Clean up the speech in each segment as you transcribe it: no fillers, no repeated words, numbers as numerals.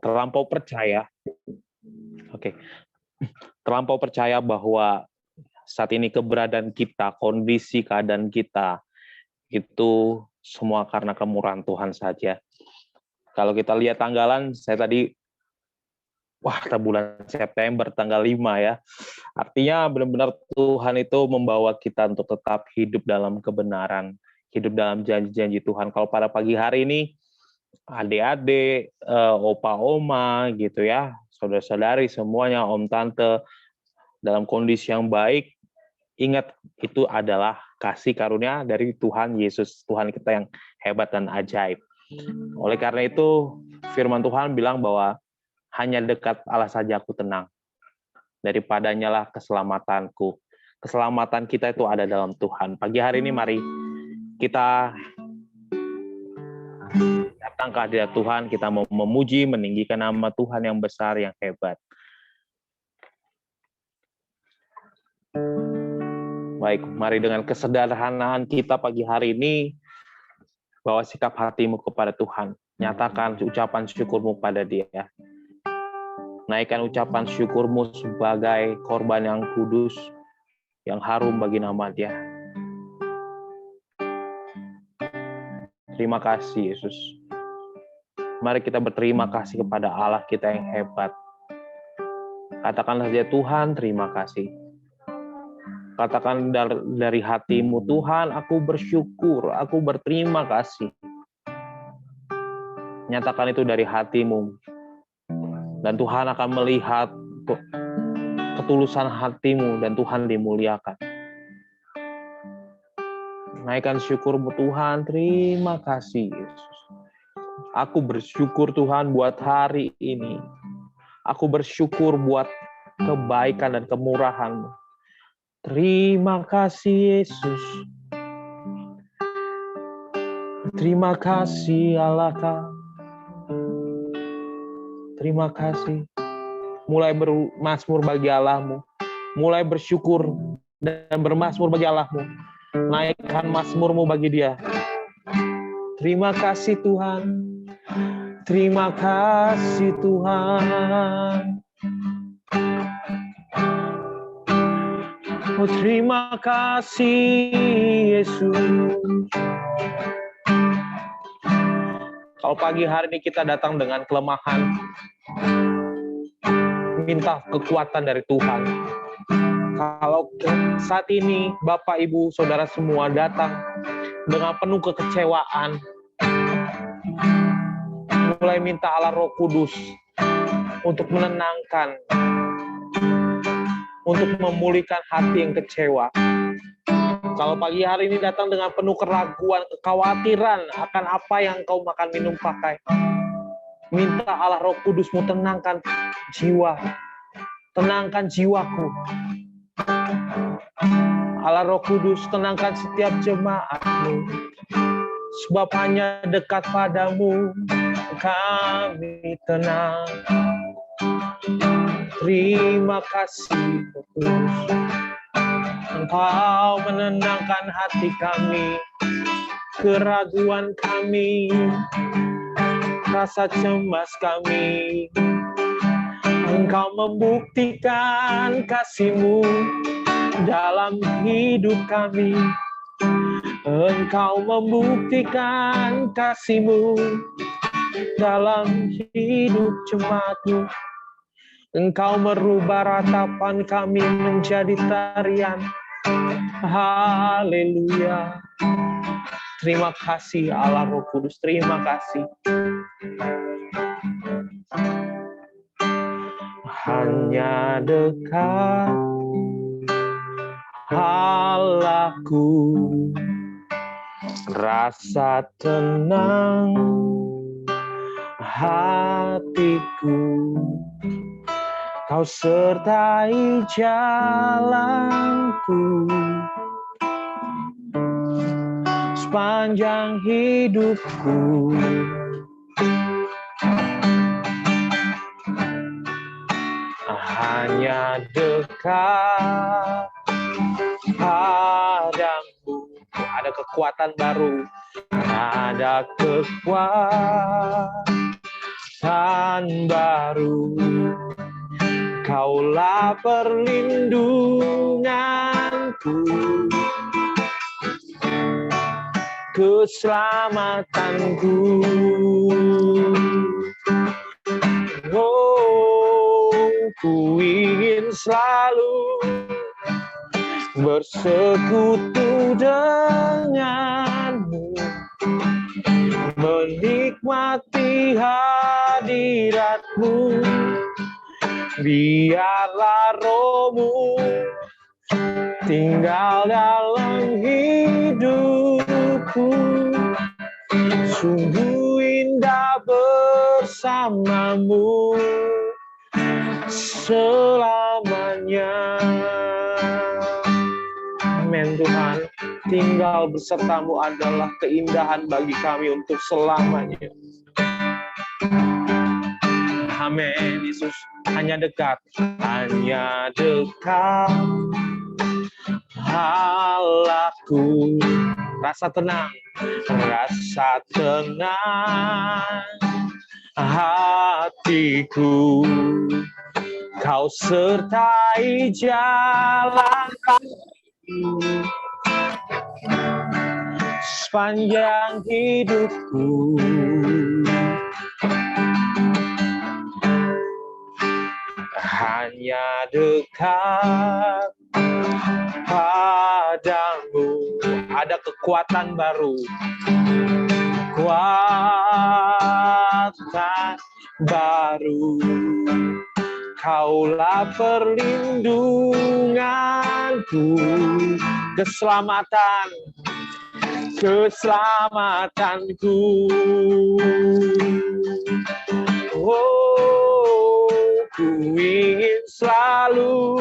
terlampau percaya, oke, terlampau percaya bahwa saat ini keberadaan kita, kondisi keadaan kita, itu semua karena kemurahan Tuhan saja. Kalau kita lihat tanggalan, saya tadi, bulan September, tanggal 5 ya. Artinya benar-benar Tuhan itu membawa kita untuk tetap hidup dalam kebenaran, hidup dalam janji-janji Tuhan. Kalau pada pagi hari ini, adik-adik, opa-oma gitu ya, saudara-saudari semuanya, om tante, dalam kondisi yang baik, ingat itu adalah kasih karunia dari Tuhan Yesus, Tuhan kita yang hebat dan ajaib. Oleh karena itu, firman Tuhan bilang bahwa hanya dekat Allah saja aku tenang. Daripadanya lah keselamatanku. Keselamatan kita itu ada dalam Tuhan. Pagi hari ini mari kita datang ke hadirat Tuhan, kita mau memuji, meninggikan nama Tuhan yang besar, yang hebat. Baik, mari dengan kesederhanaan kita pagi hari ini, bawa sikap hatimu kepada Tuhan. Nyatakan ucapan syukurmu pada Dia. Naikkan ucapan syukurmu sebagai korban yang kudus, yang harum bagi nama Dia. Terima kasih, Yesus. Mari kita berterima kasih kepada Allah kita yang hebat. Katakan saja, Tuhan, terima kasih. Katakan dari hatimu, Tuhan, aku bersyukur, aku berterima kasih. Nyatakan itu dari hatimu. Dan Tuhan akan melihat ketulusan hatimu dan Tuhan dimuliakan. Naikkan syukurmu, Tuhan, terima kasih, Yesus. Aku bersyukur, Tuhan, buat hari ini. Aku bersyukur buat kebaikan dan kemurahan-Mu. Terima kasih, Yesus. Terima kasih, Allah. Terima kasih. Mulai bermazmur bagi Allah-Mu. Mulai bersyukur dan bermazmur bagi Allah-Mu. Naikkan mazmur-Mu bagi Dia. Terima kasih, Tuhan. Terima kasih, Tuhan. Oh, terima kasih, Yesus. Kalau pagi hari ini kita datang dengan kelemahan, minta kekuatan dari Tuhan. Kalau saat ini Bapak, Ibu, Saudara semua datang dengan penuh kekecewaan, mulai minta Allah Roh Kudus untuk menenangkan, untuk memulihkan hati yang kecewa. Kalau pagi hari ini datang dengan penuh keraguan, kekhawatiran akan apa yang kau makan minum pakai, minta Allah Roh Kudus-Mu tenangkan jiwa, tenangkan jiwaku. Allah Roh Kudus, tenangkan setiap jemaat-Mu, sebab hanya dekat padamu kami tenang. Terima kasih, Yesus. Engkau menenangkan hati kami, keraguan kami, rasa cemas kami. Engkau membuktikan kasih-Mu dalam hidup kami. Engkau membuktikan kasih-Mu dalam hidup jemaat-Mu. Engkau merubah ratapan kami menjadi tarian. Haleluya. Terima kasih Allah Roh Kudus, terima kasih. Hanya dekat Allahku, rasa tenang hatiku. Kau sertai jalanku sepanjang hidupku. Hanya dekat padamu. Ada kekuatan baru. Ada kekuatan kekuatan baru. Kaulah perlindunganku, keselamatanku. Oh, ku ingin selalu bersekutu denganmu, menikmati hadiratmu. Biarlah rohmu tinggal dalam hidupku. Sungguh indah bersamamu selamanya. Amin Tuhan. Tinggal besertamu adalah keindahan bagi kami untuk selamanya. Amin Yesus. Hanya dekat, hanya dekat Allahku. Rasa tenang hatiku. Kau sertai jalanku sepanjang hidupku. Hanya dekat padamu ada kekuatan baru, kekuatan baru. Kaulah perlindunganku, keselamatanku. Oh, ku ingin selalu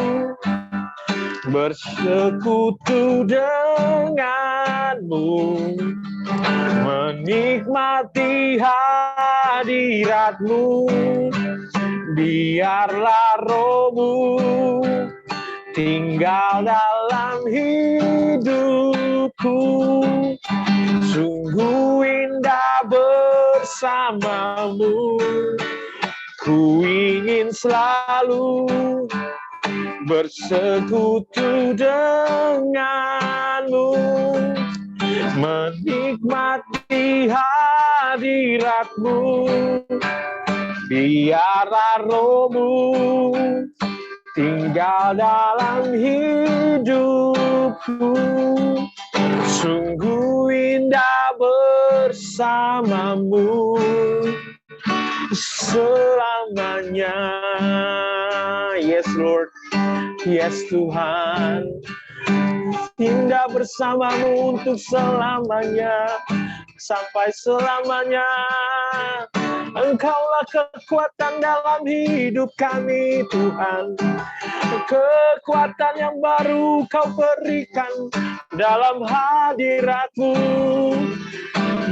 bersekutu denganmu, menikmati hadiratmu. Biarlah rohmu tinggal dalam hidupku. Sungguh indah bersamamu. Ku ingin selalu bersekutu denganmu, menikmati hadiratmu. Biarlah rohmu tinggal dalam hidupku. Sungguh indah bersamamu selamanya. Yes Lord, yes Tuhan. Indah bersamamu untuk selamanya, sampai selamanya. Engkaulah kekuatan dalam hidup kami Tuhan. Kekuatan yang baru Kau berikan dalam hadirat-Mu.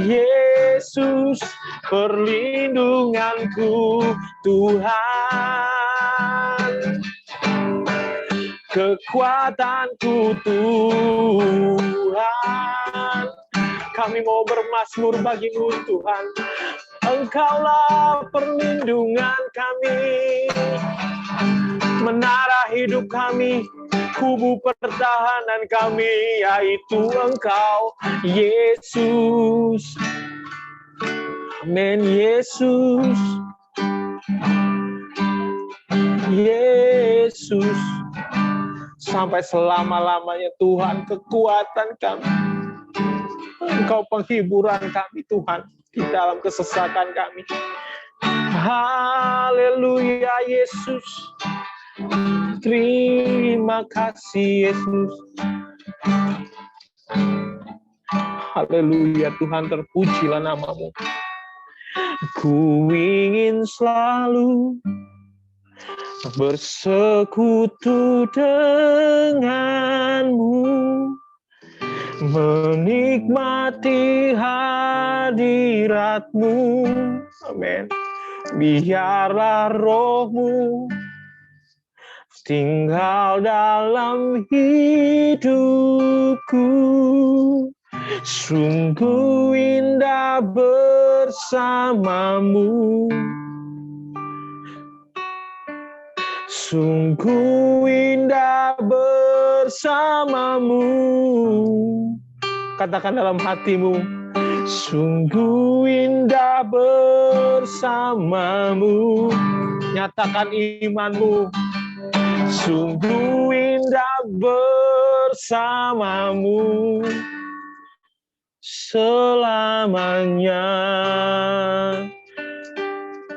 Yesus perlindunganku Tuhan. Kekuatanku Tuhan. Kami mau bermazmur bagi-Mu Tuhan. Engkaulah perlindungan kami, menara hidup kami, kubu pertahanan kami, yaitu Engkau, Yesus. Amin, Yesus. Yesus. Sampai selama-lamanya Tuhan, kekuatan kami. Engkau penghiburan kami Tuhan di dalam kesesakan kami. Haleluya Yesus. Terima kasih Yesus. Haleluya Tuhan, terpujilah nama-Mu. Ku ingin selalu bersekutu denganmu, menikmati hadirat-Mu. Amin. Biarlah roh-Mu tinggal dalam hidupku. Sungguh indah bersamamu. Sungguh indah bersamamu. Katakan dalam hatimu, sungguh indah bersamamu. Nyatakan imanmu, sungguh indah bersamamu selamanya.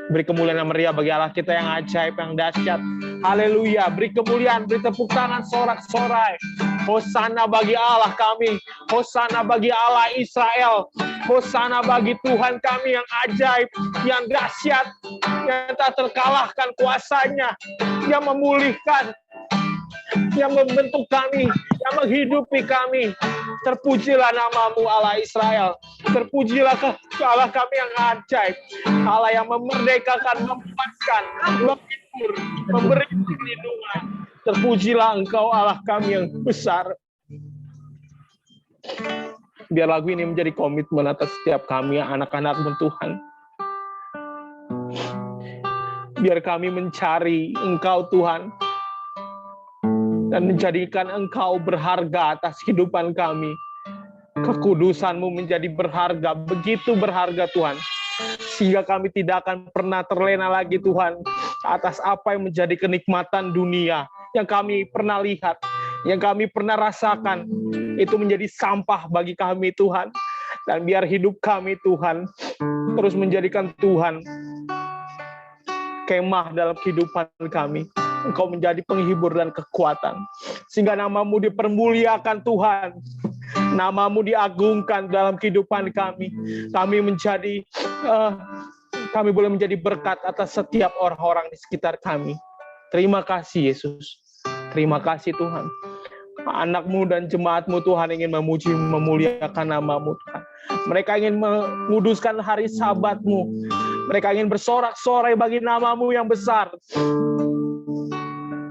Beri kemuliaan yang meriah bagi Allah kita yang ajaib, yang dahsyat. Haleluya. Beri kemuliaan, beri tepuk tangan sorak-sorai. Hosana bagi Allah kami. Hosana bagi Allah Israel. Hosana bagi Tuhan kami yang ajaib, yang dahsyat, yang tak terkalahkan kuasanya, yang memulihkan, yang membentuk kami, yang menghidupi kami. Terpujilah namamu Allah Israel. Terpujilah Allah kami yang ajaib. Allah yang memerdekakan, memuaskan, menghibur, memberi perlindungan. Terpujilah Engkau Allah kami yang besar. Biar lagu ini menjadi komitmen atas setiap kami, anak-anak-Mu Tuhan. Biar kami mencari Engkau Tuhan, dan menjadikan Engkau berharga atas kehidupan kami. Kekudusan-Mu menjadi berharga, begitu berharga Tuhan. Sehingga kami tidak akan pernah terlena lagi Tuhan, atas apa yang menjadi kenikmatan dunia, yang kami pernah lihat, yang kami pernah rasakan. Itu menjadi sampah bagi kami Tuhan. Dan biar hidup kami Tuhan, terus menjadikan Tuhan kemah dalam kehidupan kami. Engkau menjadi penghibur dan kekuatan. Sehingga namamu dipermuliakan Tuhan. Namamu diagungkan dalam kehidupan kami. Kami boleh menjadi berkat atas setiap orang-orang di sekitar kami. Terima kasih Yesus. Terima kasih Tuhan. Anak-Mu dan jemaat-Mu Tuhan ingin memuji, memuliakan namamu Tuhan. Mereka ingin menguduskan hari Sabat-Mu. Mereka ingin bersorak-sorai bagi namamu yang besar.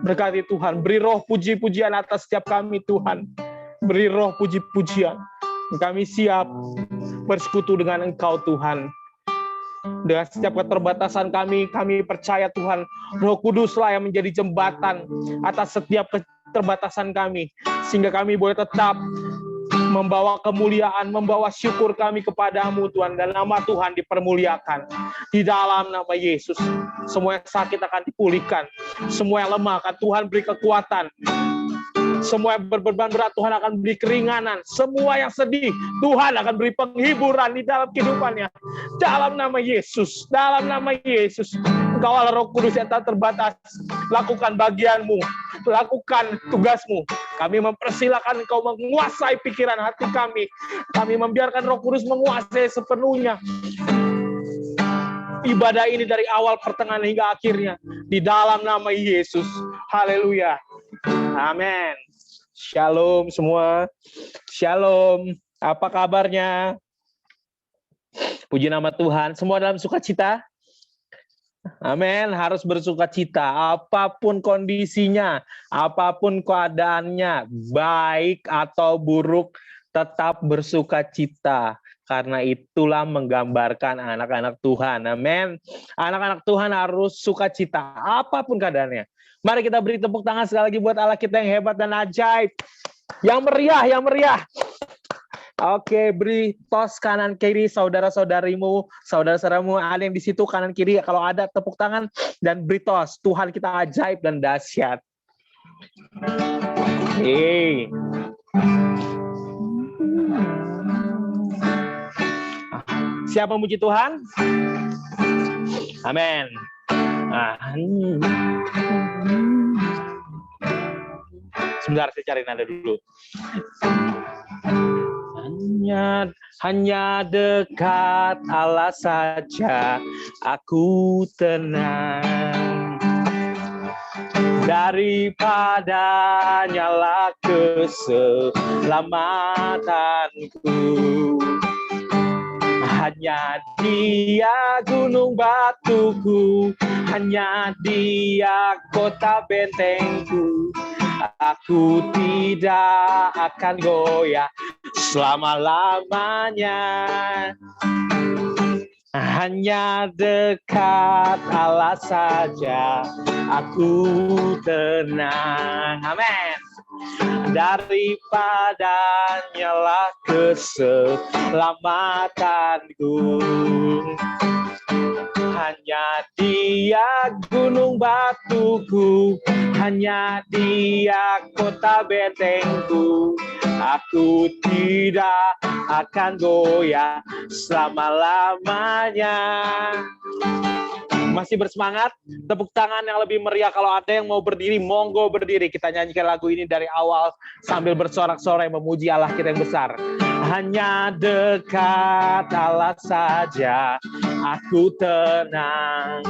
Berkati Tuhan, beri roh puji-pujian atas setiap kami Tuhan. Beri roh puji-pujian. Kami siap bersekutu dengan Engkau Tuhan. Dengan setiap keterbatasan kami percaya Tuhan, Roh Kuduslah yang menjadi jembatan atas setiap keterbatasan kami. Sehingga kami boleh tetap membawa kemuliaan, membawa syukur kami kepadamu Tuhan. Dan nama Tuhan dipermuliakan. Di dalam nama Yesus, semua yang sakit akan dipulihkan. Semua yang lemah akan Tuhan beri kekuatan. Semua yang berbeban berat Tuhan akan beri keringanan. Semua yang sedih Tuhan akan beri penghiburan di dalam kehidupannya. Dalam nama Yesus, dalam nama Yesus. Engkau Allah Roh Kudus yang tak terbatas. Lakukan bagianmu, lakukan tugasmu. Kami mempersilakan Engkau menguasai pikiran hati kami. Kami membiarkan Roh Kudus menguasai sepenuhnya ibadah ini dari awal, pertengahan hingga akhirnya. Di dalam nama Yesus. Haleluya. Amin. Shalom semua. Shalom. Apa kabarnya? Puji nama Tuhan. Semua dalam sukacita? Amin. Harus bersukacita. Apapun kondisinya, apapun keadaannya, baik atau buruk, tetap bersukacita. Karena itulah menggambarkan anak-anak Tuhan. Amin. Anak-anak Tuhan harus sukacita. Apapun keadaannya. Mari kita beri tepuk tangan sekali lagi buat Allah kita yang hebat dan ajaib. Yang meriah, yang meriah. Oke, beri tos kanan kiri saudara-saudarimu, saudara-saudaramu ada yang di situ kanan kiri. Kalau ada tepuk tangan dan beri tos. Tuhan kita ajaib dan dahsyat. Siapa memuji Tuhan? Amin. Sebentar, saya cari nada dulu. Hanya dekat Allah saja aku tenang, daripada nyala keselamatanku. Hanya Dia gunung batuku, hanya Dia kota bentengku. Aku tidak akan goyah selama-lamanya. Hanya dekat Allah saja aku tenang. Amin. Daripada nyala keselamatanku, hanya Dia gunung batuku, hanya Dia kota bentengku. Aku tidak akan goyah selama-lamanya. Masih bersemangat? Tepuk tangan yang lebih meriah. Kalau ada yang mau berdiri, monggo berdiri. Kita nyanyikan lagu ini dari awal sambil bersorak-sorai memuji Allah kita yang besar. Hanya dekat Allah saja aku tenang.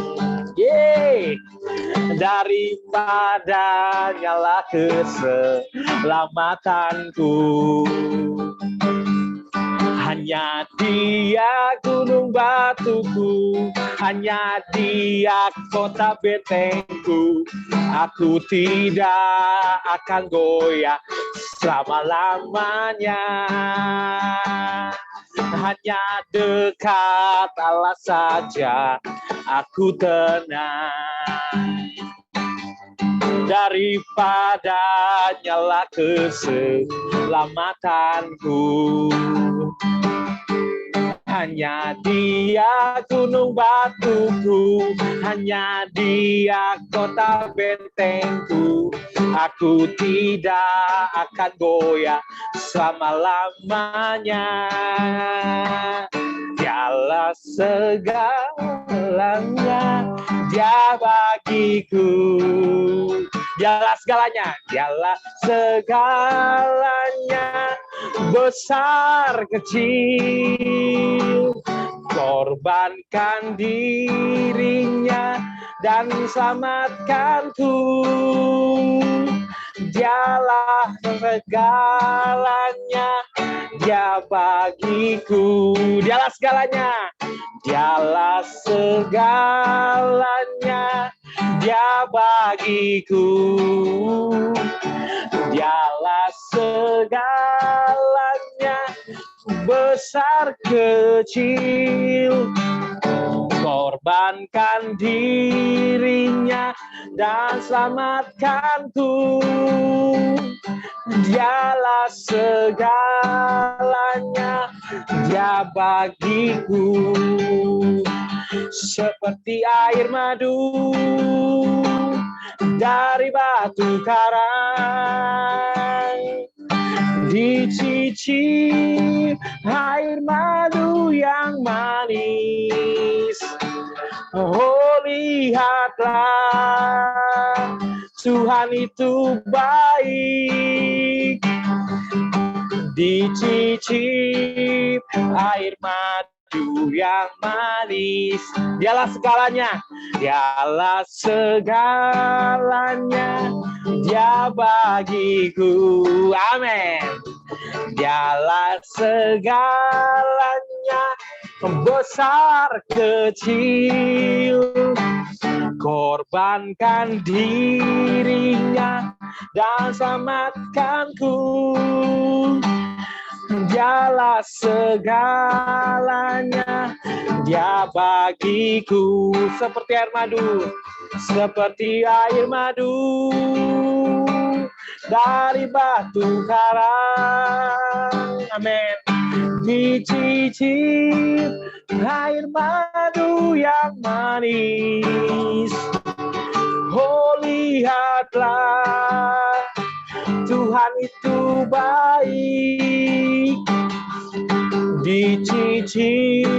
Yeay. Daripada nyala keselamatanku, hanya Dia gunung batuku, hanya Dia kota bentengku. Aku tidak akan goyah selama-lamanya. Hanya dekat Allah saja aku tenang. Daripada nyala keselamatanku, hanya Dia gunung batuku, hanya Dia kota bentengku. Aku tidak akan goyah selama-lamanya. Dialah segalanya, Dia bagiku. Dialah segalanya, Dialah segalanya, besar kecil. Korbankan dirinya dan selamatkanku. Dialah segalanya, Dia bagiku. Dialah segalanya, Dialah segalanya, Dia bagiku. Dialah segalanya, besar kecil. Korbankan dirinya dan selamatkanku. Dialah segalanya, Dia bagiku. Seperti air madu dari batu karang, dicicip air madu yang manis. Oh, lihatlah, Tuhan itu baik. Dicicip air madu yang manis. Dialah segalanya, Dialah segalanya, Dia bagiku. Amin. Dialah segalanya, besar kecil. Korbankan dirinya dan selamatkanku. Dialah segalanya, Dia bagiku. Seperti air madu, seperti air madu dari batu karang. Amin. Dicicip air madu yang manis. Oh, lihatlah, Tuhan itu baik. Dicicip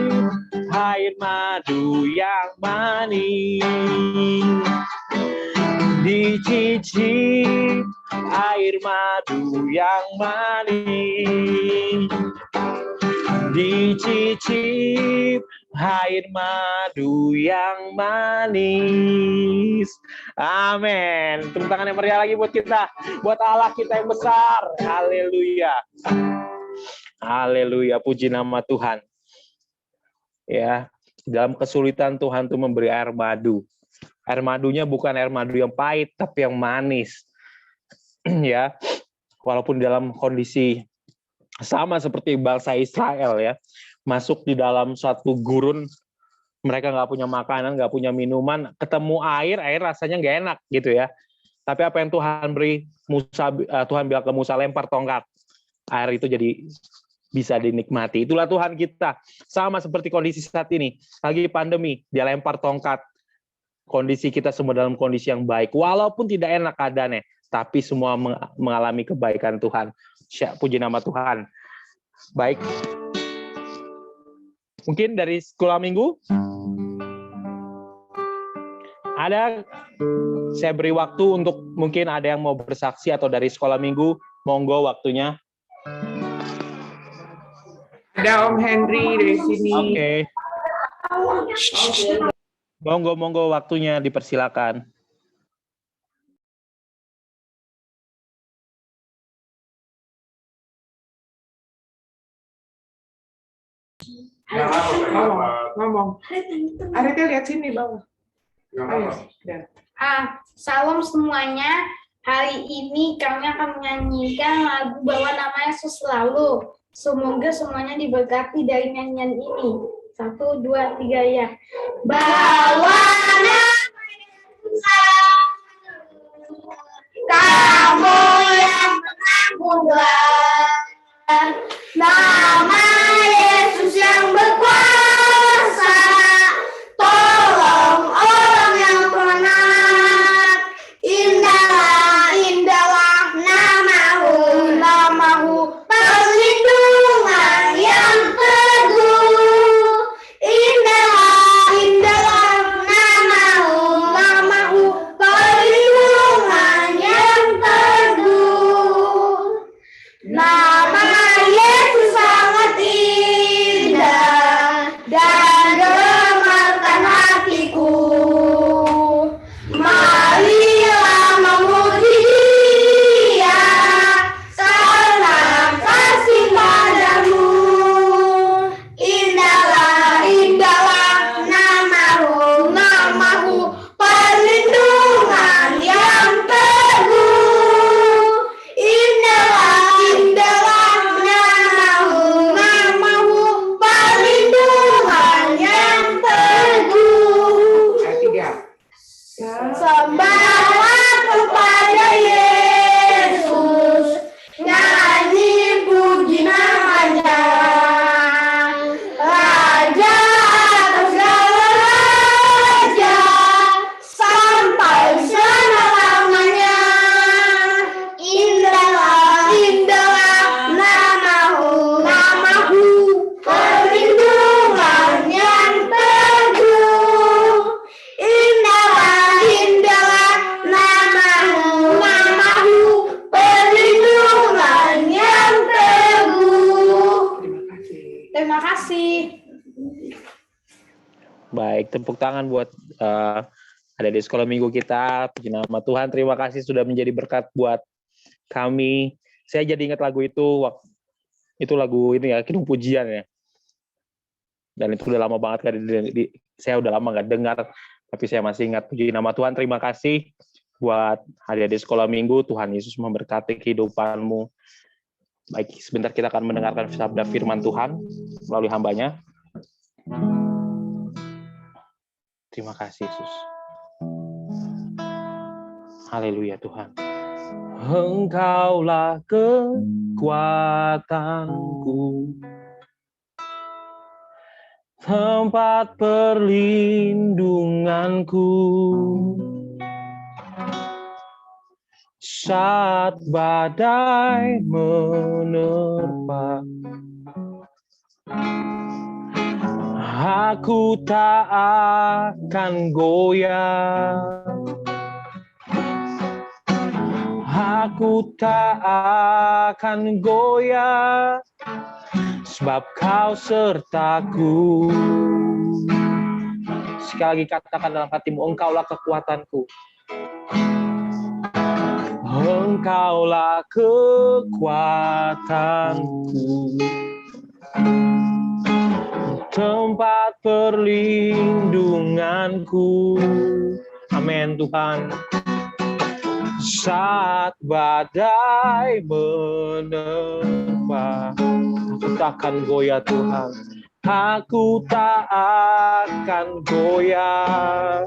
air madu yang manis. Dicicip air madu yang manis. Dicicip air madu yang manis. Amin. Tepuk tangan yang meriah lagi buat kita, buat Allah kita yang besar. Haleluya. Haleluya, puji nama Tuhan. Ya, dalam kesulitan Tuhan tuh memberi air madu. Air madunya bukan air madu yang pahit, tapi yang manis. Ya, walaupun dalam kondisi sama seperti bangsa Israel ya, masuk di dalam suatu gurun mereka nggak punya makanan, nggak punya minuman, ketemu air rasanya nggak enak gitu ya. Tapi apa yang Tuhan beri, Tuhan bilang ke Musa, lempar tongkat, air itu jadi bisa dinikmati. Itulah Tuhan kita. Sama seperti kondisi saat ini, lagi pandemi, dia lempar tongkat. Kondisi kita semua dalam kondisi yang baik, walaupun tidak enak keadaannya, tapi semua mengalami kebaikan Tuhan. Puji nama Tuhan. Baik. Mungkin dari sekolah minggu ada, saya beri waktu untuk mungkin ada yang mau bersaksi atau dari sekolah minggu, monggo waktunya. Ada Om Henry dari sini. Oke. Monggo waktunya dipersilakan. Ngomong. Arita lihat sini bawah. Salam semuanya. Hari ini kami akan menyanyikan lagu Bawa Nama Yesus Selalu. Semoga semuanya diberkati dari nyanyian ini. 1, 2, 3 ya. Bawa nama Yesus selalu, kamu yang penanggung beban. Nama Yesus yang berkuasa, tolong orang yang penat. Indahlah namamu, perlindungan yang teguh. Indahlah namamu, perlindungan yang teguh. Nama Yesus sangat indah dan gemarkan hatiku. Marilah memuji Dia karena kasih padamu. Indahlah namamu, perlindungan yang teguh. Indahlah namamu, perlindungan yang teguh. Sembahlah kepada Yesus, nyanyi puji namanya. Raja atas segala raja, sampai selama-lamanya. Indahlah namamu, perlindungan yang teguh. Indahlah namamu, perlindungan yang teguh. Terima kasih. Baik, tepuk tangan buat ada di sekolah minggu kita. Puji nama Tuhan, terima kasih sudah menjadi berkat buat kami. Saya jadi ingat lagu itu lagu ini ya, Kidung Pujian ya. Dan itu udah lama banget kan, saya udah lama nggak dengar, tapi saya masih ingat. Puji nama Tuhan, terima kasih buat adik-adik sekolah minggu. Tuhan Yesus memberkati kehidupanmu. Baik, sebentar kita akan mendengarkan sabda firman Tuhan melalui hambanya. Terima kasih Yesus. Haleluya Tuhan. Engkaulah kekuatanku, tempat perlindunganku, saat badai menerpa. Aku tak akan goyah. Aku tak akan goyah, sebab Kau sertaku. Sekali lagi katakan dalam hatimu, Engkaulah kekuatanku. Engkaulah kekuatanku, tempat perlindunganku. Amin Tuhan. Saat badai menerpa, aku takkan goyah Tuhan. aku tak akan goyah.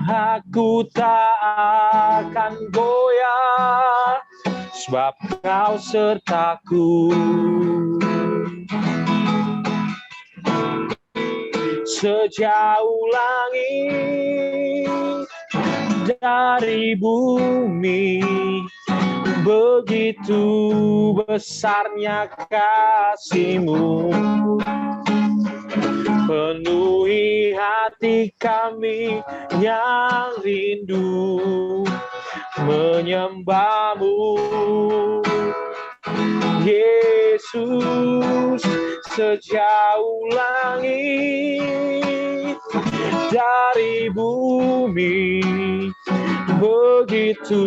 Aku tak akan goyah, sebab Kau sertaku. Sejauh langit dari bumi, begitu besarnya kasih-Mu. Penuhi hati kami yang rindu menyembah-Mu. Yesus, sejauh langit dari bumi, begitu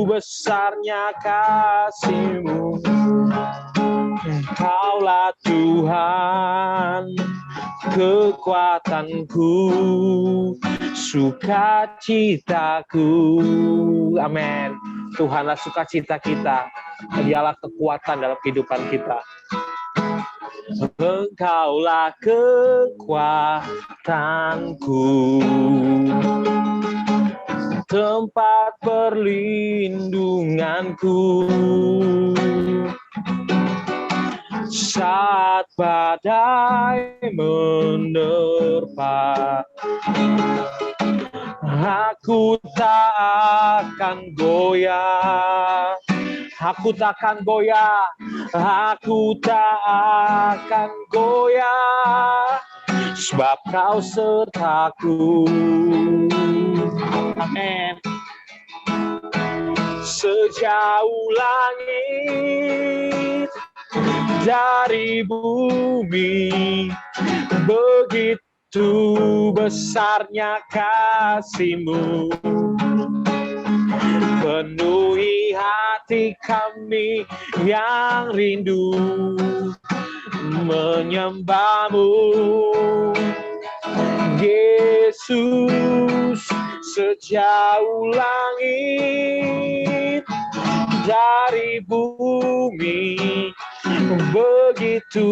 besarnya kasih-Mu. Engkaulah Tuhan, kekuatanku, sukacitaku. Amin. Tuhanlah sukacita kita, Dialah kekuatan dalam kehidupan kita. Engkaulah kekuatanku, tempat perlindunganku. Saat badai menerpa, aku tak akan goyah. Aku tak akan goyah, aku tak akan goyah, sebab Kau sertaku. Amin. Sejauh langit dari bumi, begitu besarnya kasih-Mu. Penuhi hati kami yang rindu menyembah-Mu. Yesus, sejauh langit dari bumi, begitu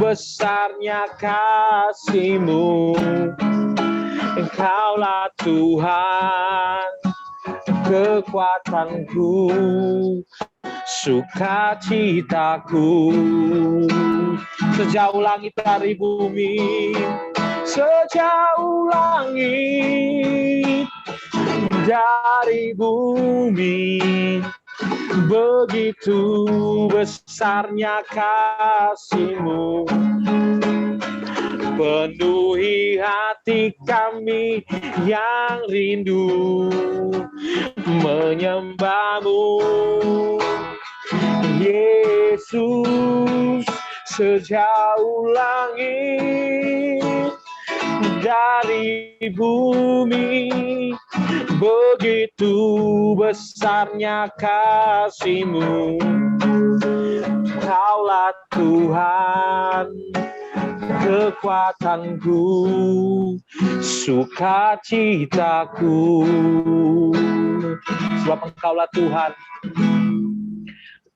besarnya kasih-Mu. Engkaulah Tuhan, kekuatanku, sukacitaku. Sejauh langit dari bumi, sejauh langit dari bumi, begitu besarnya kasih-Mu. Penuhi hati kami yang rindu menyembah-Mu. Yesus, sejauh langit dari bumi, begitu besarnya kasih-Mu. Kaulah Tuhan, kekuatanku, sukacitaku. Sebab Engkaulah Tuhan,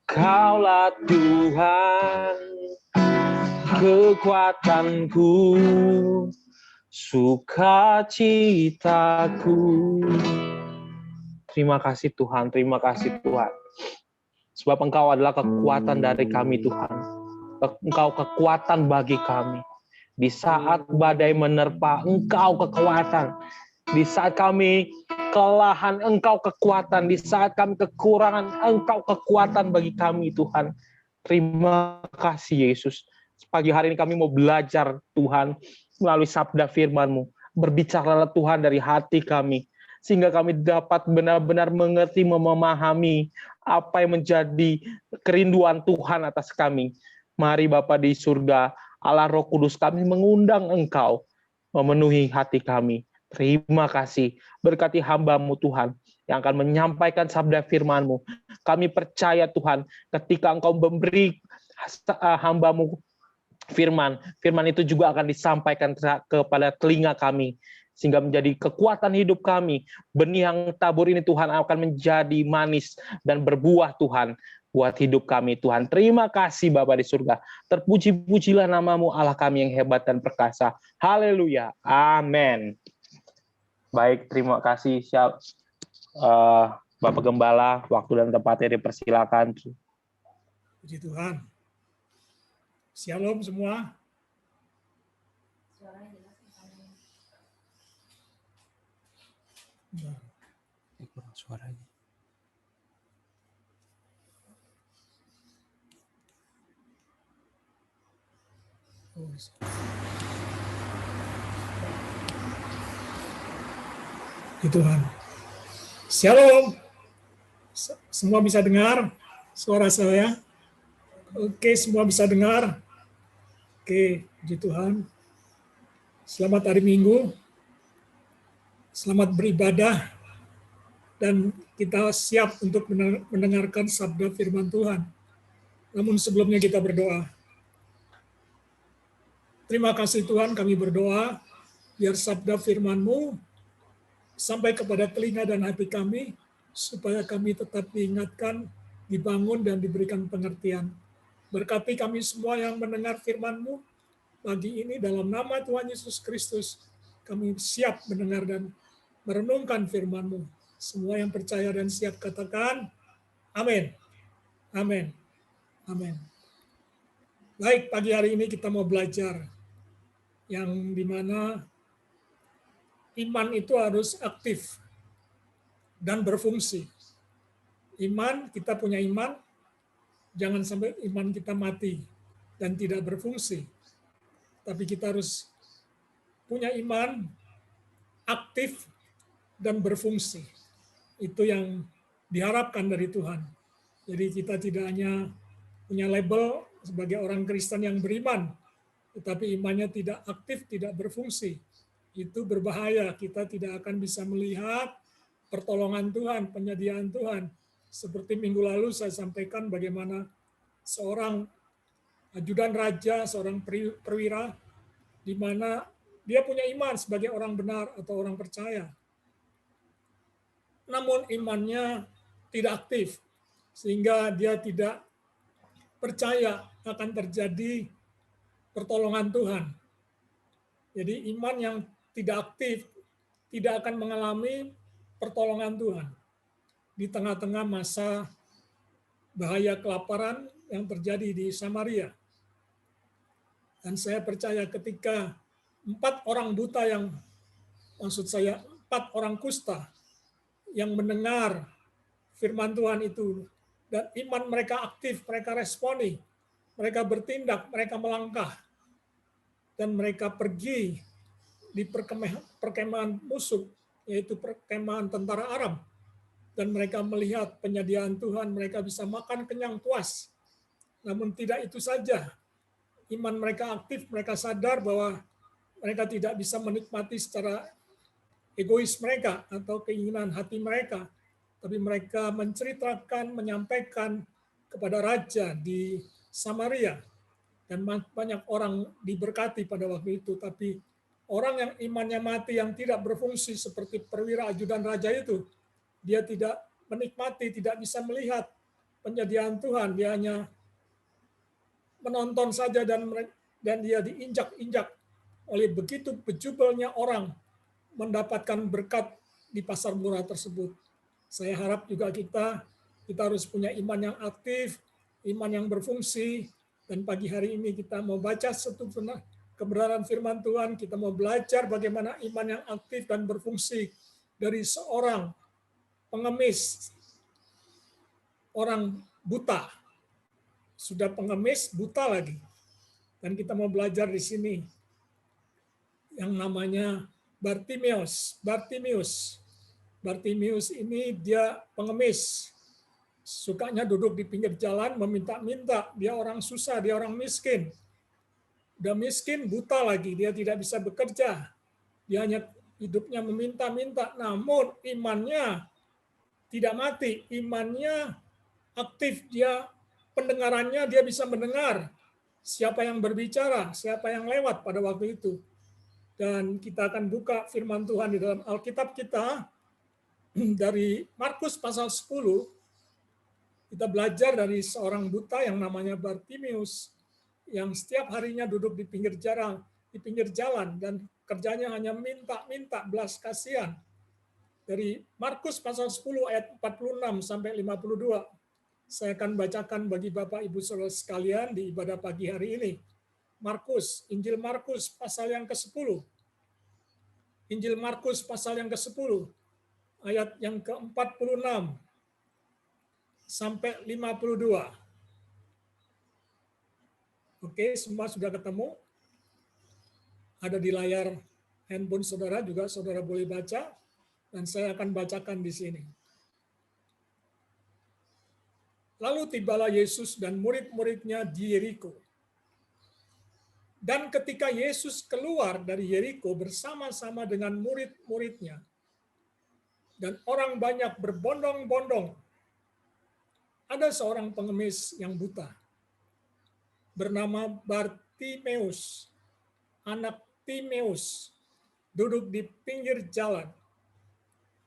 Kaulah Tuhan, kekuatanku, sukacitaku. Terima kasih Tuhan, terima kasih Tuhan. Sebab Engkau adalah kekuatan dari kami Tuhan. Engkau kekuatan bagi kami. Di saat badai menerpa, Engkau kekuatan. Di saat kami kelelahan, Engkau kekuatan. Di saat kami kekurangan, Engkau kekuatan bagi kami Tuhan. Terima kasih Yesus. Pagi hari ini kami mau belajar Tuhan melalui sabda firman-Mu. Berbicaralah Tuhan dari hati kami. Sehingga kami dapat benar-benar mengerti, memahami apa yang menjadi kerinduan Tuhan atas kami. Mari Bapa di surga, Allah Roh Kudus, kami mengundang Engkau memenuhi hati kami. Terima kasih. Berkati hamba-Mu Tuhan yang akan menyampaikan sabda firman-Mu. Kami percaya Tuhan ketika Engkau memberi hamba-Mu firman itu juga akan disampaikan kepada telinga kami. Sehingga menjadi kekuatan hidup kami. Benih yang tabur ini Tuhan akan menjadi manis dan berbuah Tuhan. buat hidup kami, Tuhan. Terima kasih Bapa di surga. Terpuji-pujilah namamu, Allah kami yang hebat dan perkasa. Haleluya. Amin. Baik, terima kasih Bapak Gembala. Waktu dan tempatnya dipersilakan. Puji Tuhan. Shalom semua. Kurang suaranya. Puji Tuhan. Shalom. Semua bisa dengar suara saya? Oke, semua bisa dengar. Oke, puji Tuhan. Selamat hari Minggu. Selamat beribadah. Dan kita siap untuk mendengarkan sabda firman Tuhan. Namun sebelumnya kita berdoa. Terima kasih Tuhan, kami berdoa biar sabda firman-Mu sampai kepada telinga dan hati kami, supaya kami tetap diingatkan, dibangun, dan diberikan pengertian. Berkati kami semua yang mendengar firman-Mu pagi ini dalam nama Tuhan Yesus Kristus. Kami siap mendengar dan merenungkan firman-Mu. Semua yang percaya dan siap katakan, amin. Amin. Amin. Baik, pagi hari ini kita mau belajar yang dimana iman itu harus aktif dan berfungsi. Iman, kita punya iman, jangan sampai iman kita mati dan tidak berfungsi. Tapi kita harus punya iman aktif dan berfungsi. Itu yang diharapkan dari Tuhan. Jadi kita tidak hanya punya label sebagai orang Kristen yang beriman, tetapi imannya tidak aktif, tidak berfungsi. Itu berbahaya, kita tidak akan bisa melihat pertolongan Tuhan, penyediaan Tuhan. Seperti minggu lalu saya sampaikan bagaimana seorang ajudan raja, seorang perwira, di mana dia punya iman sebagai orang benar atau orang percaya. Namun imannya tidak aktif, sehingga dia tidak percaya akan terjadi pertolongan Tuhan. Jadi iman yang tidak aktif tidak akan mengalami pertolongan Tuhan di tengah-tengah masa bahaya kelaparan yang terjadi di Samaria. Dan saya percaya ketika 4 orang buta maksud saya 4 orang kusta yang mendengar firman Tuhan itu, dan iman mereka aktif, mereka responi, mereka bertindak, mereka melangkah, dan mereka pergi di perkemahan musuh, yaitu perkemahan tentara Aram, dan mereka melihat penyediaan Tuhan, mereka bisa makan kenyang puas. Namun tidak itu saja, iman mereka aktif, mereka sadar bahwa mereka tidak bisa menikmati secara egois mereka atau keinginan hati mereka, tapi mereka menceritakan, menyampaikan kepada raja di Samaria, dan banyak orang diberkati pada waktu itu. Tapi orang yang imannya mati, yang tidak berfungsi seperti perwira ajudan raja itu, dia tidak menikmati, tidak bisa melihat penyediaan Tuhan, dia hanya menonton saja, dan dia diinjak-injak oleh begitu bejubelnya orang mendapatkan berkat di pasar murah tersebut. Saya harap juga kita harus punya iman yang aktif, iman yang berfungsi, dan pagi hari ini kita mau baca satu kebenaran firman Tuhan, kita mau belajar bagaimana iman yang aktif dan berfungsi dari seorang pengemis, orang buta, sudah pengemis, buta lagi. Dan kita mau belajar di sini yang namanya Bartimeus. Bartimeus ini dia pengemis, sukanya duduk di pinggir jalan meminta-minta. Dia orang susah, dia orang miskin. Udah miskin, buta lagi, dia tidak bisa bekerja. Dia hanya hidupnya meminta-minta, namun imannya tidak mati, imannya aktif, dia pendengarannya dia bisa mendengar siapa yang berbicara, siapa yang lewat pada waktu itu. Dan kita akan buka firman Tuhan di dalam Alkitab kita dari Markus pasal 10 Kita belajar dari seorang buta yang namanya Bartimeus, yang setiap harinya duduk di pinggir jalan dan kerjanya hanya minta belas kasihan. Dari Markus pasal 10 ayat 46 sampai 52. Saya akan bacakan bagi Bapak Ibu Saudara sekalian di ibadah pagi hari ini. Injil Markus pasal yang ke-10. Injil Markus pasal yang ke-10 ayat yang ke-46 sampai 52. Oke, semua sudah ketemu? Ada di layar handphone saudara juga, saudara boleh baca, dan saya akan bacakan di sini. Lalu tibalah Yesus dan murid-muridnya di Yeriko. Dan ketika Yesus keluar dari Yeriko bersama-sama dengan murid-muridnya, dan orang banyak berbondong-bondong, ada seorang pengemis yang buta, bernama Bartimeus, anak Timeus, duduk di pinggir jalan.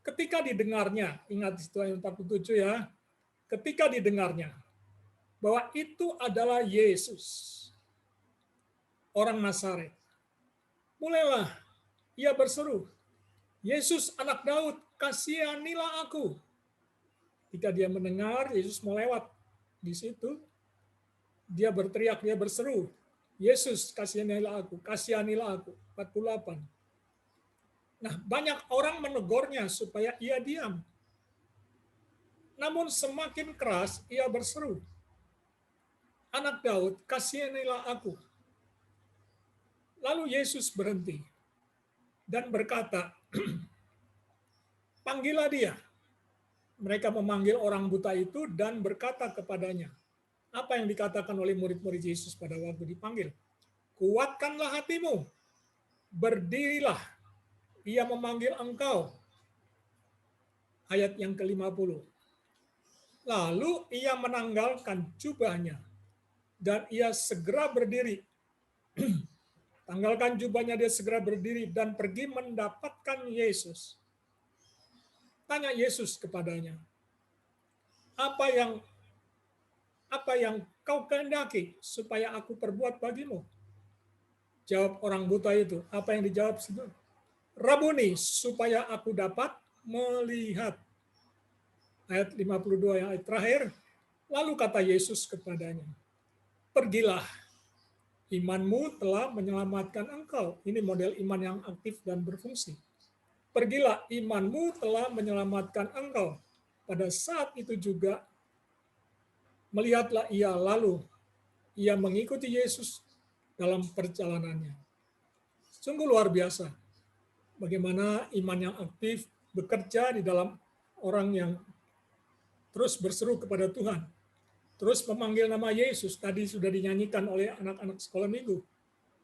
Ketika didengarnya, ingat itu ayat 47 ya, ketika didengarnya bahwa itu adalah Yesus, orang Nazaret, mulailah ia berseru, Yesus anak Daud, kasihanilah aku. Ketika dia mendengar Yesus mau lewat di situ, dia berteriak, dia berseru, Yesus kasihanilah aku, kasihanilah aku. 48. Nah, banyak orang menegurnya supaya ia diam. Namun semakin keras ia berseru, anak Daud, kasihanilah aku. Lalu Yesus berhenti dan berkata, panggillah dia. Mereka memanggil orang buta itu dan berkata kepadanya, apa yang dikatakan oleh murid-murid Yesus pada waktu dipanggil? Kuatkanlah hatimu, berdirilah, ia memanggil engkau. Ayat yang ke-50. Lalu ia menanggalkan jubahnya, dan ia segera berdiri. Tanggalkan jubahnya, dia segera berdiri dan pergi mendapatkan Yesus. Tanya Yesus kepadanya, apa yang kau kehendaki supaya aku perbuat bagimu? Jawab orang buta itu. Apa yang dijawab? Rabuni, supaya aku dapat melihat. Ayat 52 yang ayat terakhir. Lalu kata Yesus kepadanya, pergilah, imanmu telah menyelamatkan engkau. Ini model iman yang aktif dan berfungsi. Pergilah, imanmu telah menyelamatkan engkau. Pada saat itu juga, melihatlah ia, lalu ia mengikuti Yesus dalam perjalanannya. Sungguh luar biasa bagaimana iman yang aktif bekerja di dalam orang yang terus berseru kepada Tuhan, terus memanggil nama Yesus. Tadi sudah dinyanyikan oleh anak-anak sekolah minggu.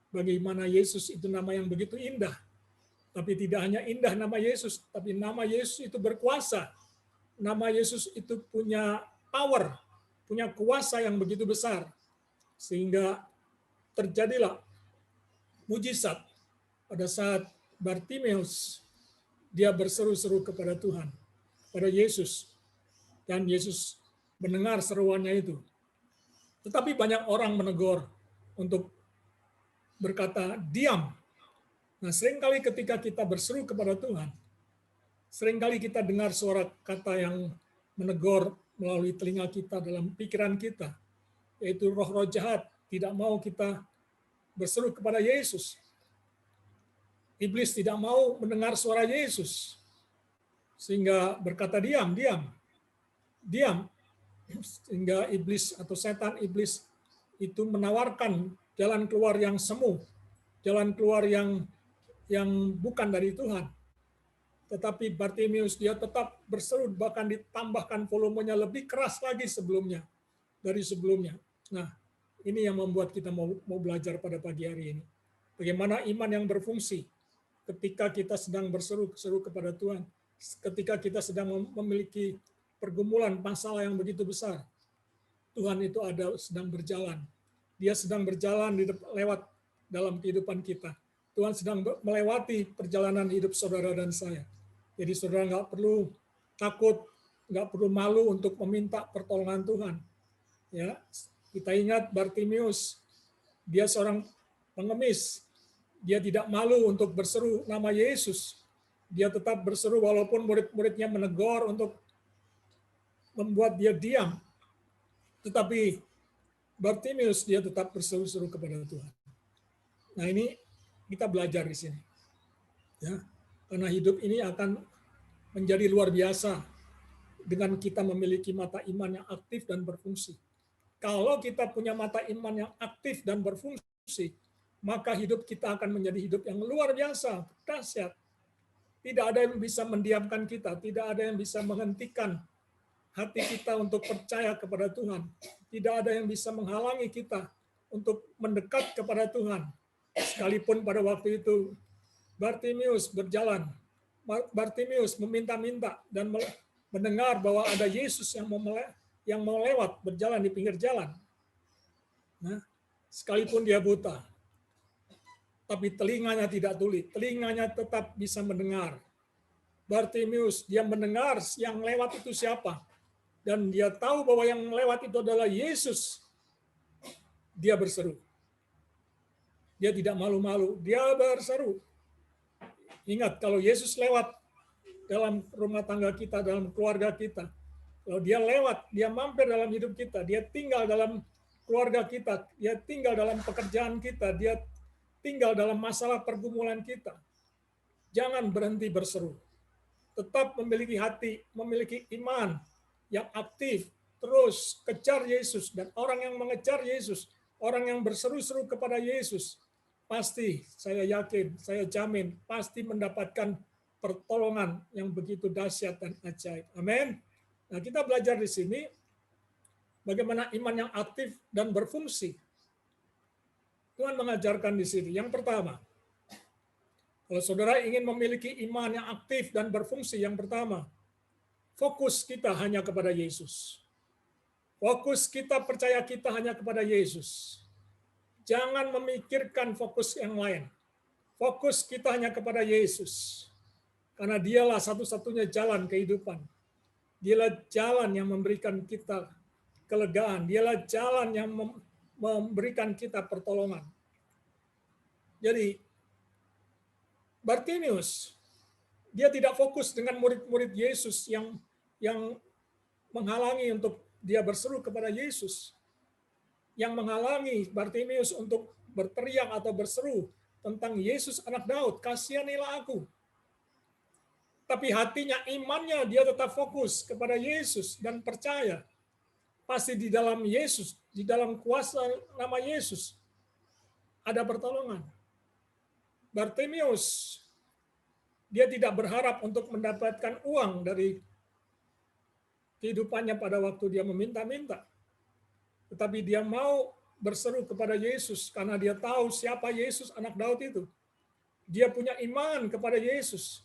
Bagaimana Yesus itu nama yang begitu indah. Tapi tidak hanya indah nama Yesus, tapi nama Yesus itu berkuasa. Nama Yesus itu punya power, punya kuasa yang begitu besar. Sehingga terjadilah mujizat pada saat Bartimeus dia berseru-seru kepada Tuhan, pada Yesus, dan Yesus mendengar seruannya itu. Tetapi banyak orang menegur untuk berkata, diam. Nah, seringkali ketika kita berseru kepada Tuhan, seringkali kita dengar suara kata yang menegur melalui telinga kita dalam pikiran kita, yaitu roh-roh jahat tidak mau kita berseru kepada Yesus. Iblis tidak mau mendengar suara Yesus, sehingga berkata diam. Sehingga iblis atau setan iblis itu menawarkan jalan keluar yang semu, jalan keluar yang bukan dari Tuhan. Tetapi Bartimeus dia tetap berseru, bahkan ditambahkan volumenya lebih keras lagi dari sebelumnya. Nah, ini yang membuat kita mau belajar pada pagi hari ini. Bagaimana iman yang berfungsi ketika kita sedang berseru kepada Tuhan, ketika kita sedang memiliki pergumulan masalah yang begitu besar. Tuhan itu sedang berjalan. Dia sedang berjalan lewat dalam kehidupan kita. Tuhan sedang melewati perjalanan hidup saudara dan saya. Jadi saudara nggak perlu takut nggak perlu malu untuk meminta pertolongan Tuhan. Ya, kita ingat Bartimius, dia seorang pengemis, dia tidak malu untuk berseru nama Yesus. Dia tetap berseru walaupun murid-muridnya menegur untuk membuat dia diam. Tetapi Bartimius dia tetap berseru-seru kepada Tuhan. Nah, ini kita belajar di sini. Ya, karena hidup ini akan menjadi luar biasa dengan kita memiliki mata iman yang aktif dan berfungsi. Kalau kita punya mata iman yang aktif dan berfungsi, maka hidup kita akan menjadi hidup yang luar biasa, dahsyat. Tidak ada yang bisa mendiamkan kita, tidak ada yang bisa menghentikan hati kita untuk percaya kepada Tuhan. Tidak ada yang bisa menghalangi kita untuk mendekat kepada Tuhan. Sekalipun pada waktu itu Bartimius berjalan, Bartimius meminta-minta dan mendengar bahwa ada Yesus yang mau lewat berjalan di pinggir jalan. Nah, sekalipun dia buta, tapi telinganya tidak tuli, telinganya tetap bisa mendengar. Bartimius, dia mendengar yang lewat itu siapa, dan dia tahu bahwa yang lewat itu adalah Yesus. Dia berseru. Dia tidak malu-malu, dia berseru. Ingat, kalau Yesus lewat dalam rumah tangga kita, dalam keluarga kita, kalau dia lewat, dia mampir dalam hidup kita, dia tinggal dalam keluarga kita, dia tinggal dalam pekerjaan kita, dia tinggal dalam masalah pergumulan kita. Jangan berhenti berseru. Tetap memiliki hati, memiliki iman yang aktif, terus kejar Yesus. Dan orang yang mengejar Yesus, orang yang berseru-seru kepada Yesus, pasti saya yakin, saya jamin, pasti mendapatkan pertolongan yang begitu dahsyat dan ajaib. Amin. Nah, kita belajar di sini bagaimana iman yang aktif dan berfungsi. Tuhan mengajarkan di sini. Yang pertama, kalau saudara ingin memiliki iman yang aktif dan berfungsi, yang pertama, fokus kita hanya kepada Yesus. Fokus kita, percaya kita hanya kepada Yesus. Jangan memikirkan fokus yang lain. Fokus kita hanya kepada Yesus. Karena dialah satu-satunya jalan kehidupan. Dialah jalan yang memberikan kita kelegaan. Dialah jalan yang memberikan kita pertolongan. Jadi, Bartimius, dia tidak fokus dengan murid-murid Yesus yang menghalangi untuk dia berseru kepada Yesus. Yang menghalangi Bartimius untuk berteriak atau berseru tentang Yesus anak Daud, kasihanilah aku. Tapi hatinya, imannya, dia tetap fokus kepada Yesus dan percaya. Pasti di dalam Yesus, di dalam kuasa nama Yesus, ada pertolongan. Bartimius, dia tidak berharap untuk mendapatkan uang dari kehidupannya pada waktu dia meminta-minta. Tetapi dia mau berseru kepada Yesus karena dia tahu siapa Yesus anak Daud itu. Dia punya iman kepada Yesus.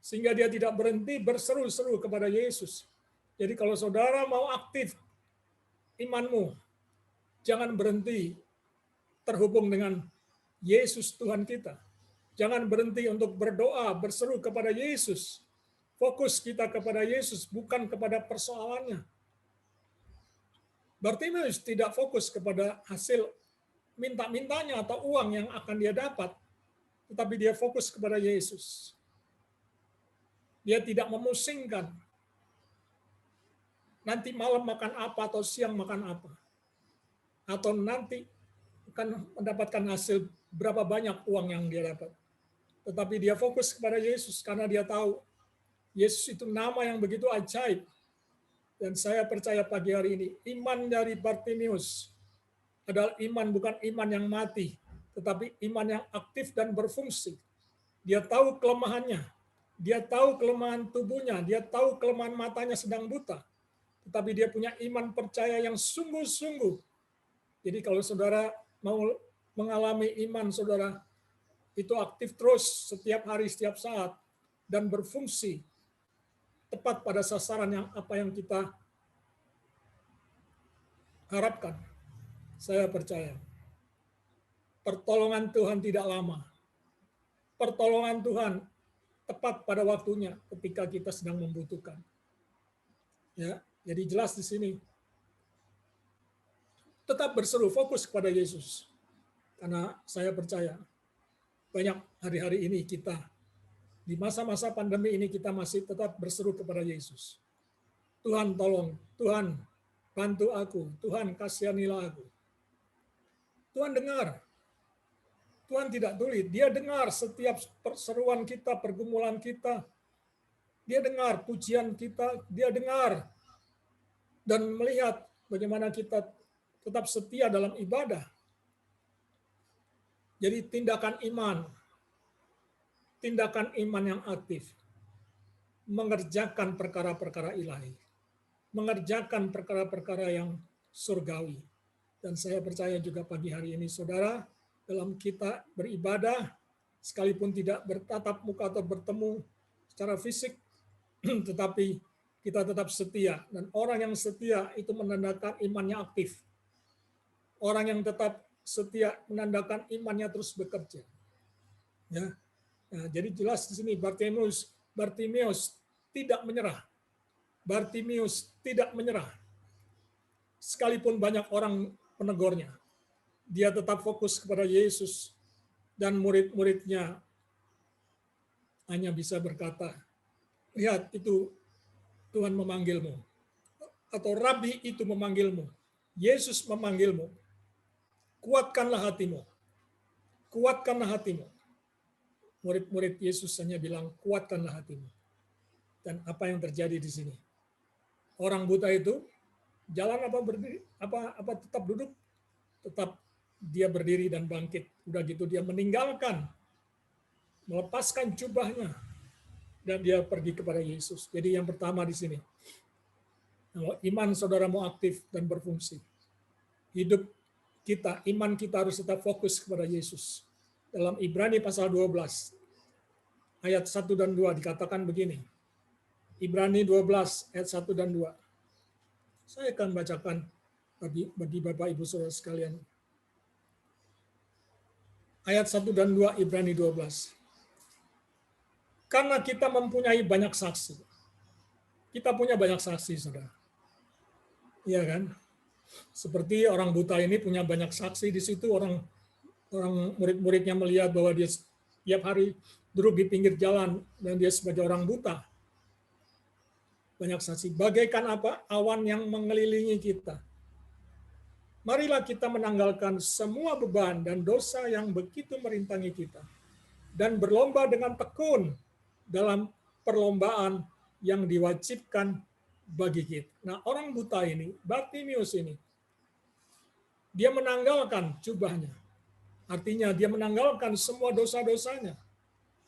Sehingga dia tidak berhenti berseru-seru kepada Yesus. Jadi kalau saudara mau aktif imanmu, jangan berhenti terhubung dengan Yesus Tuhan kita. Jangan berhenti untuk berdoa, berseru kepada Yesus. Fokus kita kepada Yesus, bukan kepada persoalannya. Bartimius tidak fokus kepada hasil minta-mintanya atau uang yang akan dia dapat, tetapi dia fokus kepada Yesus. Dia tidak memusingkan nanti malam makan apa atau siang makan apa. Atau nanti akan mendapatkan hasil berapa banyak uang yang dia dapat. Tetapi dia fokus kepada Yesus karena dia tahu Yesus itu nama yang begitu ajaib. Dan saya percaya pagi hari ini, iman dari Bartimius adalah iman bukan iman yang mati, tetapi iman yang aktif dan berfungsi. Dia tahu kelemahannya, dia tahu kelemahan tubuhnya, dia tahu kelemahan matanya sedang buta. Tetapi dia punya iman percaya yang sungguh-sungguh. Jadi kalau saudara mau mengalami iman saudara, itu aktif terus setiap hari, setiap saat, dan berfungsi tepat pada sasaran yang apa yang kita harapkan. Saya percaya pertolongan Tuhan tidak lama. Pertolongan Tuhan tepat pada waktunya ketika kita sedang membutuhkan. Ya, jadi jelas di sini. Tetap berseru, fokus kepada Yesus. Karena saya percaya banyak hari-hari ini kita, di masa-masa pandemi ini kita masih tetap berseru kepada Yesus. Tuhan tolong, Tuhan bantu aku, Tuhan kasihanilah aku. Tuhan dengar. Tuhan tidak tuli, dia dengar setiap perseruan kita, pergumulan kita. Dia dengar pujian kita, dia dengar dan melihat bagaimana kita tetap setia dalam ibadah. Jadi tindakan iman yang aktif, mengerjakan perkara-perkara ilahi, mengerjakan perkara-perkara yang surgawi. Dan saya percaya juga pagi hari ini, saudara, dalam kita beribadah, sekalipun tidak bertatap muka atau bertemu secara fisik, tetapi kita tetap setia. Dan orang yang setia itu menandakan imannya aktif. Orang yang tetap setia menandakan imannya terus bekerja. Ya. Nah, jadi jelas di sini Bartimeus tidak menyerah. Bartimeus tidak menyerah. Sekalipun banyak orang menegurnya, dia tetap fokus kepada Yesus, dan murid-muridnya hanya bisa berkata, lihat itu Tuhan memanggilmu, atau Rabi itu memanggilmu, Yesus memanggilmu, kuatkanlah hatimu, kuatkanlah hatimu. Murid-murid Yesus hanya bilang, kuatkanlah hatimu. Dan apa yang terjadi di sini? Orang buta itu jalan apa berdiri, apa tetap duduk, tetap dia berdiri dan bangkit. Udah gitu dia meninggalkan, melepaskan jubahnya, dan dia pergi kepada Yesus. Jadi yang pertama di sini, kalau iman saudara mau aktif dan berfungsi, hidup kita, iman kita harus tetap fokus kepada Yesus. Dalam Ibrani pasal 12, ayat 1 dan 2 dikatakan begini. Ibrani 12, ayat 1 dan 2. Saya akan bacakan bagi Bapak Ibu Saudara sekalian. Ayat 1 dan 2 Ibrani 12. Karena kita mempunyai banyak saksi. Kita punya banyak saksi, saudara. Iya kan? Seperti orang buta ini punya banyak saksi di situ, orang murid-muridnya melihat bahwa dia setiap hari duduk di pinggir jalan dan dia sebagai orang buta. Banyak saksi. Bagaikan apa? Awan yang mengelilingi kita. Marilah kita menanggalkan semua beban dan dosa yang begitu merintangi kita, dan berlomba dengan tekun dalam perlombaan yang diwajibkan bagi kita. Nah, orang buta ini, Bartimeus ini, dia menanggalkan jubahnya. Artinya dia menanggalkan semua dosa-dosanya,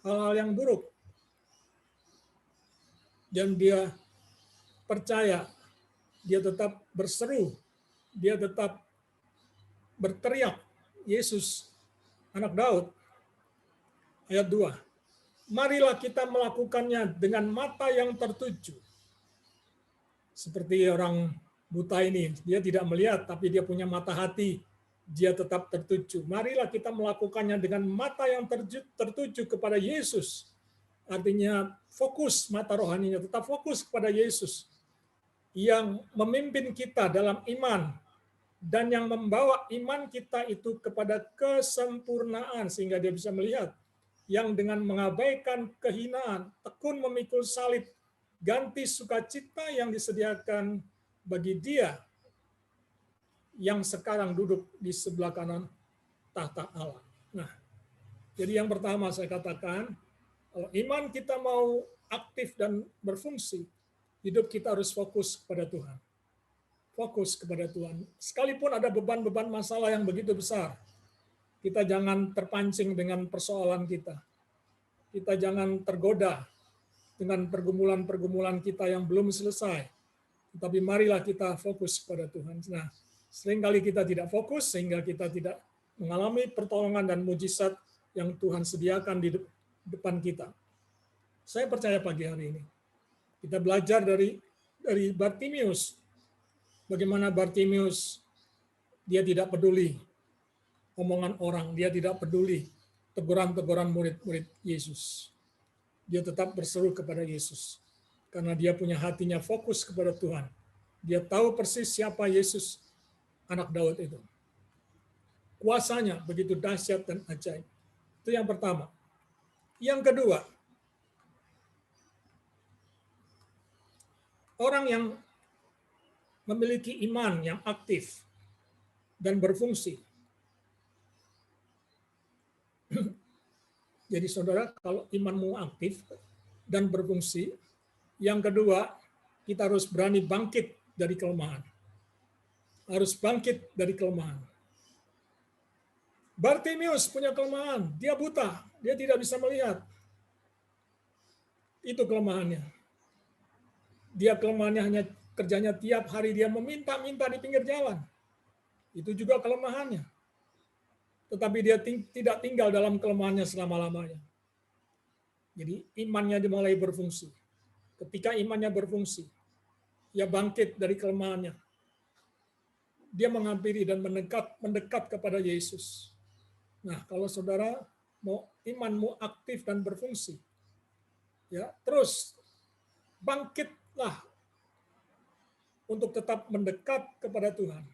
hal-hal yang buruk. Dan dia percaya, dia tetap berseru, dia tetap berteriak, Yesus, anak Daud. Ayat 2. Marilah kita melakukannya dengan mata yang tertuju. Seperti orang buta ini, dia tidak melihat, tapi dia punya mata hati, dia tetap tertuju. Marilah kita melakukannya dengan mata yang tertuju kepada Yesus. Artinya fokus mata rohaninya, tetap fokus kepada Yesus yang memimpin kita dalam iman dan yang membawa iman kita itu kepada kesempurnaan sehingga dia bisa melihat, yang dengan mengabaikan kehinaan, tekun memikul salib, ganti sukacita yang disediakan bagi dia yang sekarang duduk di sebelah kanan tahta Allah. Nah, jadi yang pertama saya katakan, kalau iman kita mau aktif dan berfungsi, hidup kita harus fokus kepada Tuhan. Fokus kepada Tuhan. Sekalipun ada beban-beban masalah yang begitu besar, kita jangan terpancing dengan persoalan kita. Kita jangan tergoda dengan pergumulan-pergumulan kita yang belum selesai. Tetapi marilah kita fokus kepada Tuhan. Nah, seringkali kita tidak fokus sehingga kita tidak mengalami pertolongan dan mujizat yang Tuhan sediakan di depan kita. Saya percaya pagi hari ini kita belajar dari Bartimeus. Bagaimana Bartimeus dia tidak peduli omongan orang, dia tidak peduli teguran-teguran murid-murid Yesus. Dia tetap berseru kepada Yesus. Karena dia punya hatinya fokus kepada Tuhan. Dia tahu persis siapa Yesus, anak Daud itu. Kuasanya begitu dahsyat dan ajaib. Itu yang pertama. Yang kedua, orang yang memiliki iman yang aktif dan berfungsi. Jadi saudara, kalau imanmu aktif dan berfungsi, yang kedua, kita harus berani bangkit dari kelemahan. Harus bangkit dari kelemahan. Bartimeus punya kelemahan, dia buta, dia tidak bisa melihat. Itu kelemahannya. Dia kelemahannya hanya kerjanya tiap hari dia meminta-minta di pinggir jalan. Itu juga kelemahannya. Tetapi dia tidak tinggal dalam kelemahannya selama-lamanya. Jadi imannya dimulai berfungsi. Ketika imannya berfungsi, ia bangkit dari kelemahannya. Dia menghampiri dan mendekat kepada Yesus. Nah, kalau saudara mau imanmu aktif dan berfungsi, ya terus bangkitlah untuk tetap mendekat kepada Tuhan.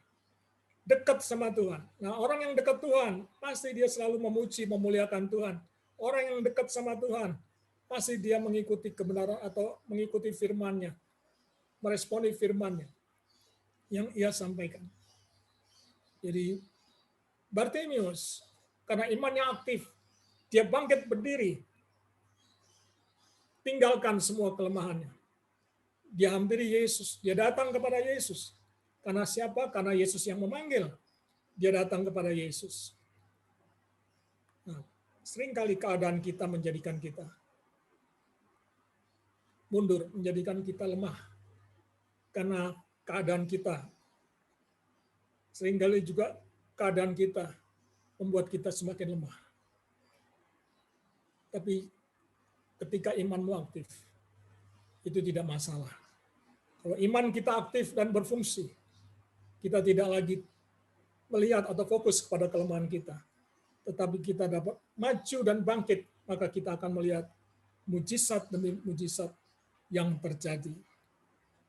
Dekat sama Tuhan. Nah, orang yang dekat Tuhan, pasti dia selalu memuji, memuliakan Tuhan. Orang yang dekat sama Tuhan, pasti dia mengikuti kebenaran atau mengikuti firman-Nya, meresponi firman-Nya yang ia sampaikan. Jadi, Bartimeus, karena imannya aktif, dia bangkit berdiri, tinggalkan semua kelemahannya. Dia hampiri Yesus, dia datang kepada Yesus. Karena siapa? Karena Yesus yang memanggil. Dia datang kepada Yesus. Nah, seringkali keadaan kita menjadikan kita mundur, menjadikan kita lemah. Karena keadaan kita. Seringkali juga keadaan kita membuat kita semakin lemah. Tapi ketika imanmu aktif, itu tidak masalah. Kalau iman kita aktif dan berfungsi, kita tidak lagi melihat atau fokus kepada kelemahan kita. Tetapi kita dapat maju dan bangkit, maka kita akan melihat mujizat demi mujizat yang terjadi.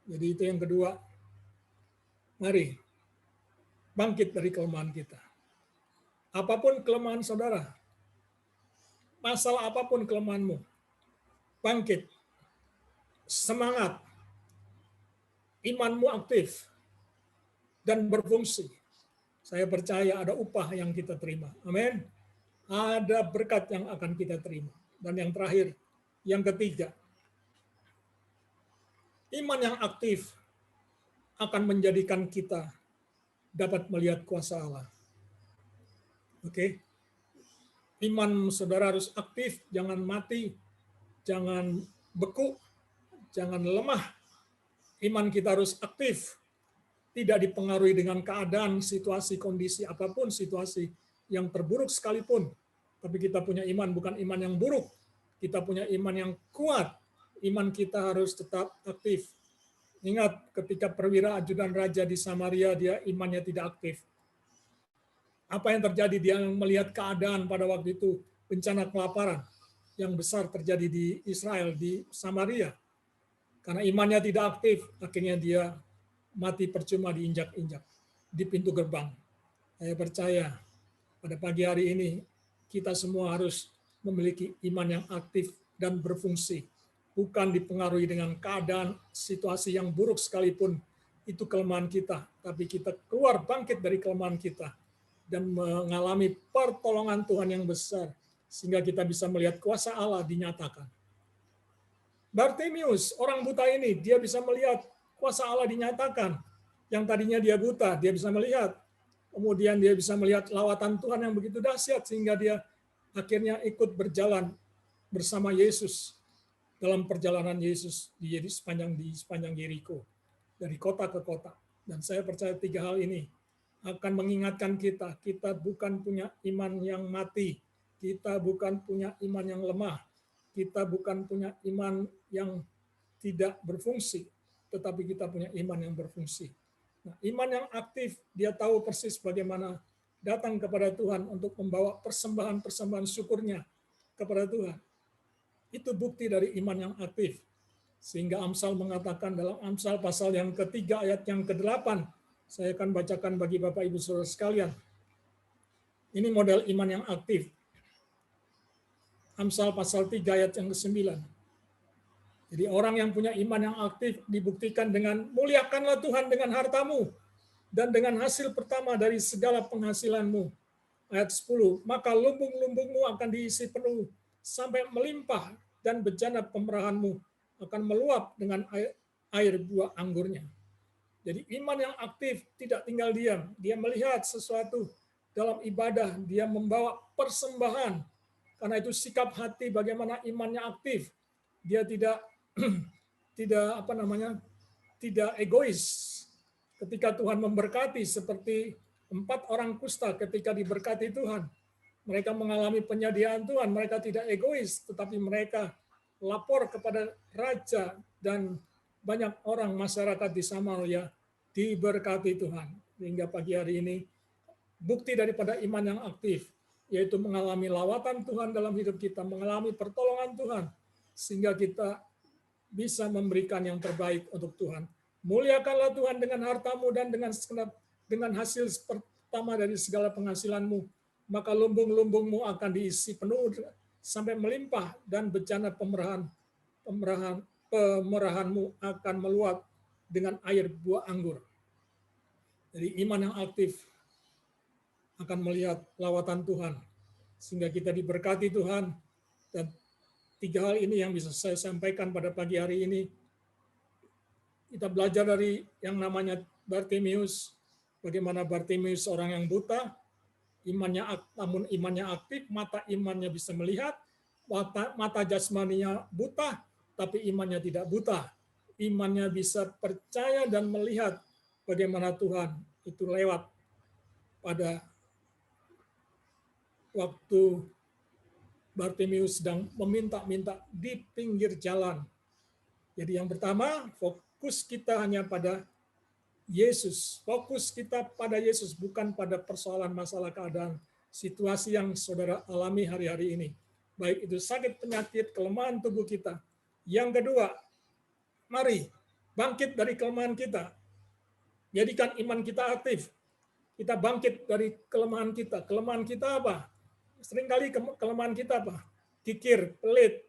Jadi itu yang kedua. Mari bangkit dari kelemahan kita. Apapun kelemahan saudara, masalah apapun kelemahanmu, bangkit, semangat, imanmu aktif, dan berfungsi. Saya percaya ada upah yang kita terima. Amin. Ada berkat yang akan kita terima. Dan yang terakhir, yang ketiga, iman yang aktif akan menjadikan kita dapat melihat kuasa Allah. Oke. Iman saudara harus aktif, jangan mati, jangan beku, jangan lemah. Iman kita harus aktif, tidak dipengaruhi dengan keadaan, situasi, kondisi, apapun situasi yang terburuk sekalipun. Tapi kita punya iman, bukan iman yang buruk. Kita punya iman yang kuat. Iman kita harus tetap aktif. Ingat, ketika perwira ajudan raja di Samaria, dia imannya tidak aktif. Apa yang terjadi? Dia melihat keadaan pada waktu itu, bencana kelaparan yang besar terjadi di Israel, di Samaria. Karena imannya tidak aktif, akhirnya dia mati percuma diinjak-injak di pintu gerbang. Saya percaya pada pagi hari ini kita semua harus memiliki iman yang aktif dan berfungsi. Bukan dipengaruhi dengan keadaan, situasi yang buruk sekalipun, itu kelemahan kita. Tapi kita keluar bangkit dari kelemahan kita dan mengalami pertolongan Tuhan yang besar. Sehingga kita bisa melihat kuasa Allah dinyatakan. Bartimeus, orang buta ini, dia bisa melihat kuasa Allah dinyatakan. Yang tadinya dia buta, dia bisa melihat. Kemudian dia bisa melihat lawatan Tuhan yang begitu dahsyat, sehingga dia akhirnya ikut berjalan bersama Yesus dalam perjalanan Yesus di sepanjang Yeriko, dari kota ke kota. Dan saya percaya 3 hal ini akan mengingatkan kita, kita bukan punya iman yang mati, kita bukan punya iman yang lemah, kita bukan punya iman yang tidak berfungsi, tetapi kita punya iman yang berfungsi. Nah, iman yang aktif, dia tahu persis bagaimana datang kepada Tuhan untuk membawa persembahan-persembahan syukurnya kepada Tuhan. Itu bukti dari iman yang aktif. Sehingga Amsal mengatakan dalam Amsal pasal yang ketiga ayat yang ke-8, saya akan bacakan bagi Bapak Ibu Saudara sekalian. Ini model iman yang aktif. Amsal pasal 3 ayat yang ke-9. Jadi orang yang punya iman yang aktif dibuktikan dengan muliakanlah Tuhan dengan hartamu dan dengan hasil pertama dari segala penghasilanmu. Ayat 10, maka lumbung-lumbungmu akan diisi penuh sampai melimpah dan bejana pemerahanmu akan meluap dengan air buah anggurnya. Jadi iman yang aktif tidak tinggal diam. Dia melihat sesuatu dalam ibadah, dia membawa persembahan. Karena itu sikap hati bagaimana imannya aktif. Dia tidak tidak egois. Ketika Tuhan memberkati seperti 4 orang kusta ketika diberkati Tuhan. Mereka mengalami penyediaan Tuhan, mereka tidak egois, tetapi mereka lapor kepada raja dan banyak orang masyarakat di Samaria diberkati Tuhan. Hingga pagi hari ini bukti daripada iman yang aktif, yaitu mengalami lawatan Tuhan dalam hidup kita, mengalami pertolongan Tuhan, sehingga kita bisa memberikan yang terbaik untuk Tuhan. Muliakanlah Tuhan dengan hartamu dan dengan hasil pertama dari segala penghasilanmu, maka lumbung-lumbungmu akan diisi penuh sampai melimpah dan bejana pemerahanmu akan meluap dengan air buah anggur. Jadi iman yang aktif akan melihat lawatan Tuhan sehingga kita diberkati Tuhan. Dan 3 hal ini yang bisa saya sampaikan pada pagi hari ini. Kita belajar dari yang namanya Bartimeus, bagaimana Bartimeus orang yang buta, namun imannya aktif, mata imannya bisa melihat, mata jasmaninya buta, tapi imannya tidak buta. Imannya bisa percaya dan melihat bagaimana Tuhan itu lewat pada waktu Bartimeus sedang meminta-minta di pinggir jalan. Jadi yang pertama, fokus kita hanya pada Yesus. Fokus kita pada Yesus, bukan pada persoalan masalah keadaan, situasi yang saudara alami hari-hari ini. Baik itu sakit, penyakit, kelemahan tubuh kita. Yang kedua, mari bangkit dari kelemahan kita. Jadikan iman kita aktif. Kita bangkit dari kelemahan kita. Kelemahan kita apa? Seringkali kelemahan kita apa? Kikir, pelit,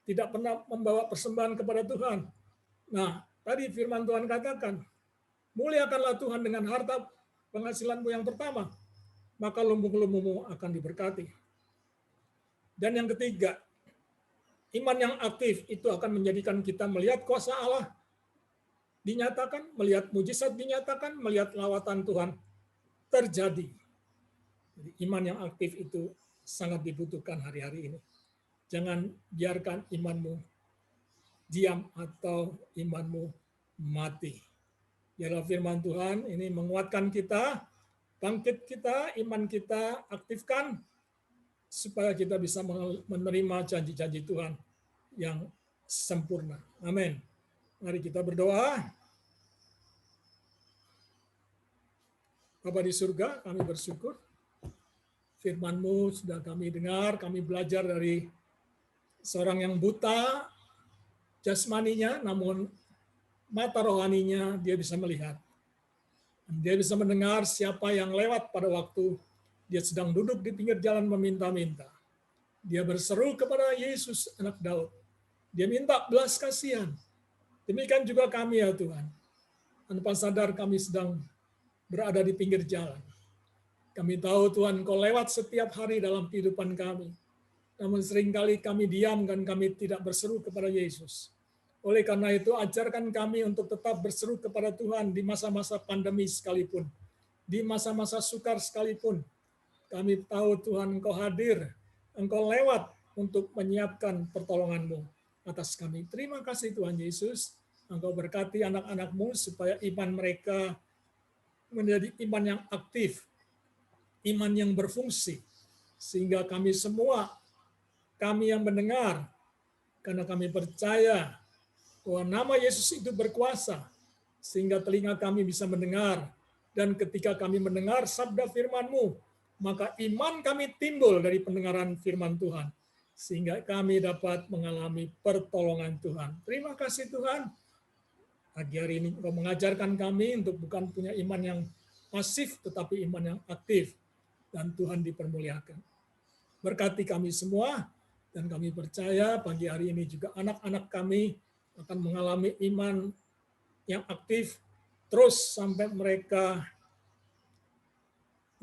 tidak pernah membawa persembahan kepada Tuhan. Nah, tadi firman Tuhan katakan, muliakanlah Tuhan dengan harta penghasilanmu yang pertama, maka lumbung-lumbungmu akan diberkati. Dan yang ketiga, iman yang aktif itu akan menjadikan kita melihat kuasa Allah dinyatakan, melihat mujizat dinyatakan, melihat lawatan Tuhan terjadi. Jadi iman yang aktif itu sangat dibutuhkan hari-hari ini. Jangan biarkan imanmu diam atau imanmu mati. Biarlah firman Tuhan ini menguatkan kita, bangkit kita, iman kita aktifkan, supaya kita bisa menerima janji-janji Tuhan yang sempurna. Amin. Mari kita berdoa. Bapa di surga, kami bersyukur. Firman-Mu sudah kami dengar, kami belajar dari seorang yang buta jasmaninya, namun mata rohaninya dia bisa melihat. Dia bisa mendengar siapa yang lewat pada waktu dia sedang duduk di pinggir jalan meminta-minta. Dia berseru kepada Yesus anak Daud. Dia minta belas kasihan. Demikian juga kami ya Tuhan. Tanpa sadar kami sedang berada di pinggir jalan. Kami tahu Tuhan Kau lewat setiap hari dalam kehidupan kami. Namun seringkali kami diam dan kami tidak berseru kepada Yesus. Oleh karena itu, ajarkan kami untuk tetap berseru kepada Tuhan di masa-masa pandemi sekalipun. Di masa-masa sukar sekalipun. Kami tahu Tuhan Engkau hadir. Engkau lewat untuk menyiapkan pertolongan-Mu atas kami. Terima kasih Tuhan Yesus. Engkau berkati anak-anak-Mu supaya iman mereka menjadi iman yang aktif. Iman yang berfungsi. Sehingga kami semua, kami yang mendengar, karena kami percaya bahwa nama Yesus itu berkuasa, sehingga telinga kami bisa mendengar, dan ketika kami mendengar sabda firman-Mu, maka iman kami timbul dari pendengaran firman Tuhan. sehingga kami dapat mengalami pertolongan Tuhan. Terima kasih Tuhan. Pagi hari ini Engkau mengajarkan kami untuk bukan punya iman yang pasif, tetapi iman yang aktif. Dan Tuhan dipermuliakan. Berkati kami semua, dan kami percaya pagi hari ini juga anak-anak kami akan mengalami iman yang aktif, terus sampai mereka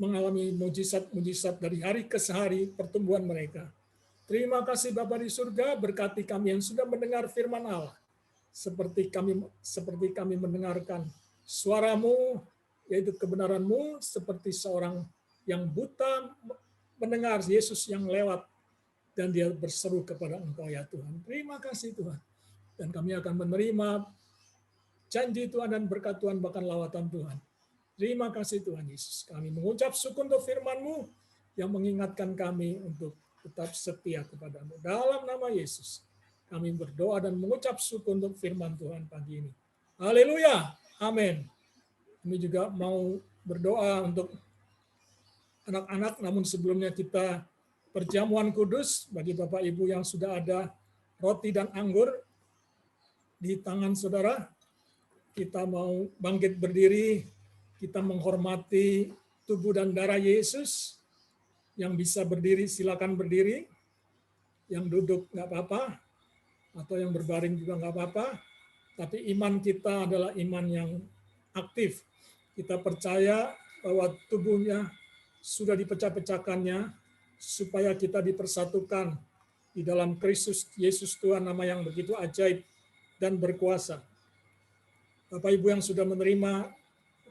mengalami mujizat-mujizat dari hari ke hari pertumbuhan mereka. Terima kasih Bapa di surga, berkati kami yang sudah mendengar firman Allah. Seperti kami mendengarkan suara-Mu, yaitu kebenaran-Mu, seperti seorang yang buta mendengar Yesus yang lewat, dan dia berseru kepada Engkau ya Tuhan. Terima kasih Tuhan. Dan kami akan menerima janji Tuhan dan berkat Tuhan, bahkan lawatan Tuhan. Terima kasih Tuhan Yesus. Kami mengucap syukur untuk firman-Mu yang mengingatkan kami untuk tetap setia kepadamu. Dalam nama Yesus, kami berdoa dan mengucap syukur untuk firman Tuhan pagi ini. Haleluya. Amin. Kami juga mau berdoa untuk anak-anak, namun sebelumnya kita perjamuan kudus bagi Bapak Ibu yang sudah ada roti dan anggur di tangan saudara. Kita mau bangkit berdiri, kita menghormati tubuh dan darah Yesus. Yang bisa berdiri silakan berdiri, yang duduk nggak apa-apa, atau yang berbaring juga nggak apa-apa, tapi iman kita adalah iman yang aktif. Kita percaya bahwa tubuhnya sudah dipecah-pecahkannya, supaya kita dipersatukan di dalam Kristus Yesus Tuhan, nama yang begitu ajaib dan berkuasa. Bapak Ibu yang sudah menerima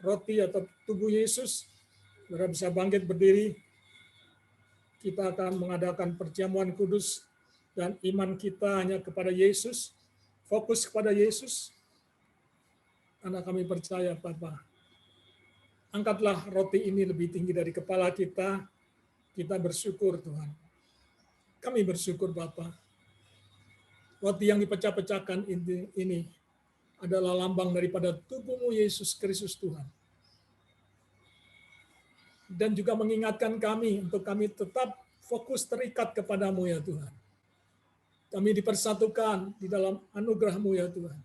roti atau tubuh Yesus, saudara bisa bangkit berdiri. Kita akan mengadakan perjamuan kudus, dan iman kita hanya kepada Yesus, fokus kepada Yesus. Karena kami percaya, Bapa, angkatlah roti ini lebih tinggi dari kepala kita. Kita bersyukur, Tuhan. Kami bersyukur, Bapa. Roti yang dipecah-pecahkan ini adalah lambang daripada tubuh-Mu Yesus Kristus Tuhan. Dan juga mengingatkan kami untuk kami tetap fokus terikat kepadamu ya Tuhan. Kami dipersatukan di dalam anugerah-Mu ya Tuhan.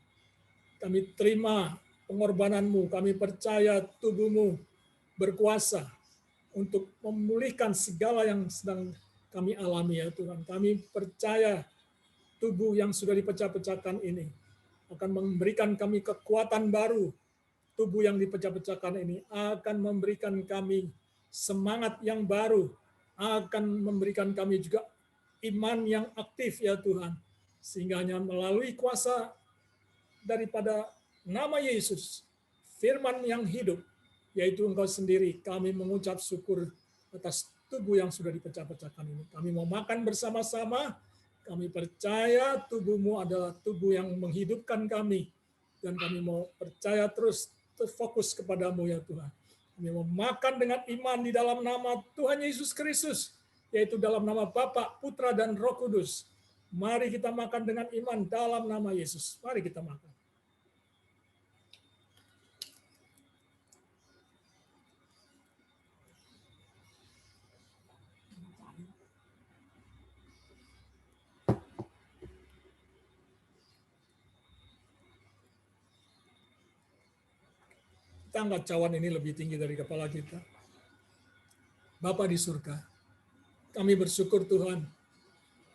Kami terima pengorbanan-Mu, kami percaya tubuh-Mu berkuasa untuk memulihkan segala yang sedang kami alami ya Tuhan. Kami percaya tubuh yang sudah dipecah-pecahkan ini akan memberikan kami kekuatan baru. Tubuh yang dipecah-pecahkan ini akan memberikan kami semangat yang baru, akan memberikan kami juga iman yang aktif ya Tuhan. Sehingga hanya melalui kuasa daripada nama Yesus, firman yang hidup, yaitu Engkau sendiri, kami mengucap syukur atas tubuh yang sudah dipecah-pecahkan ini. Kami mau makan bersama-sama, kami percaya tubuh-Mu adalah tubuh yang menghidupkan kami, dan kami mau percaya terus fokus kepadamu ya Tuhan. Kami mau makan dengan iman di dalam nama Tuhan Yesus Kristus, yaitu dalam nama Bapa, Putra, dan Roh Kudus. Mari kita makan dengan iman dalam nama Yesus. Mari kita makan. Kita angkat cawan ini lebih tinggi dari kepala kita. Bapa di surga, kami bersyukur Tuhan,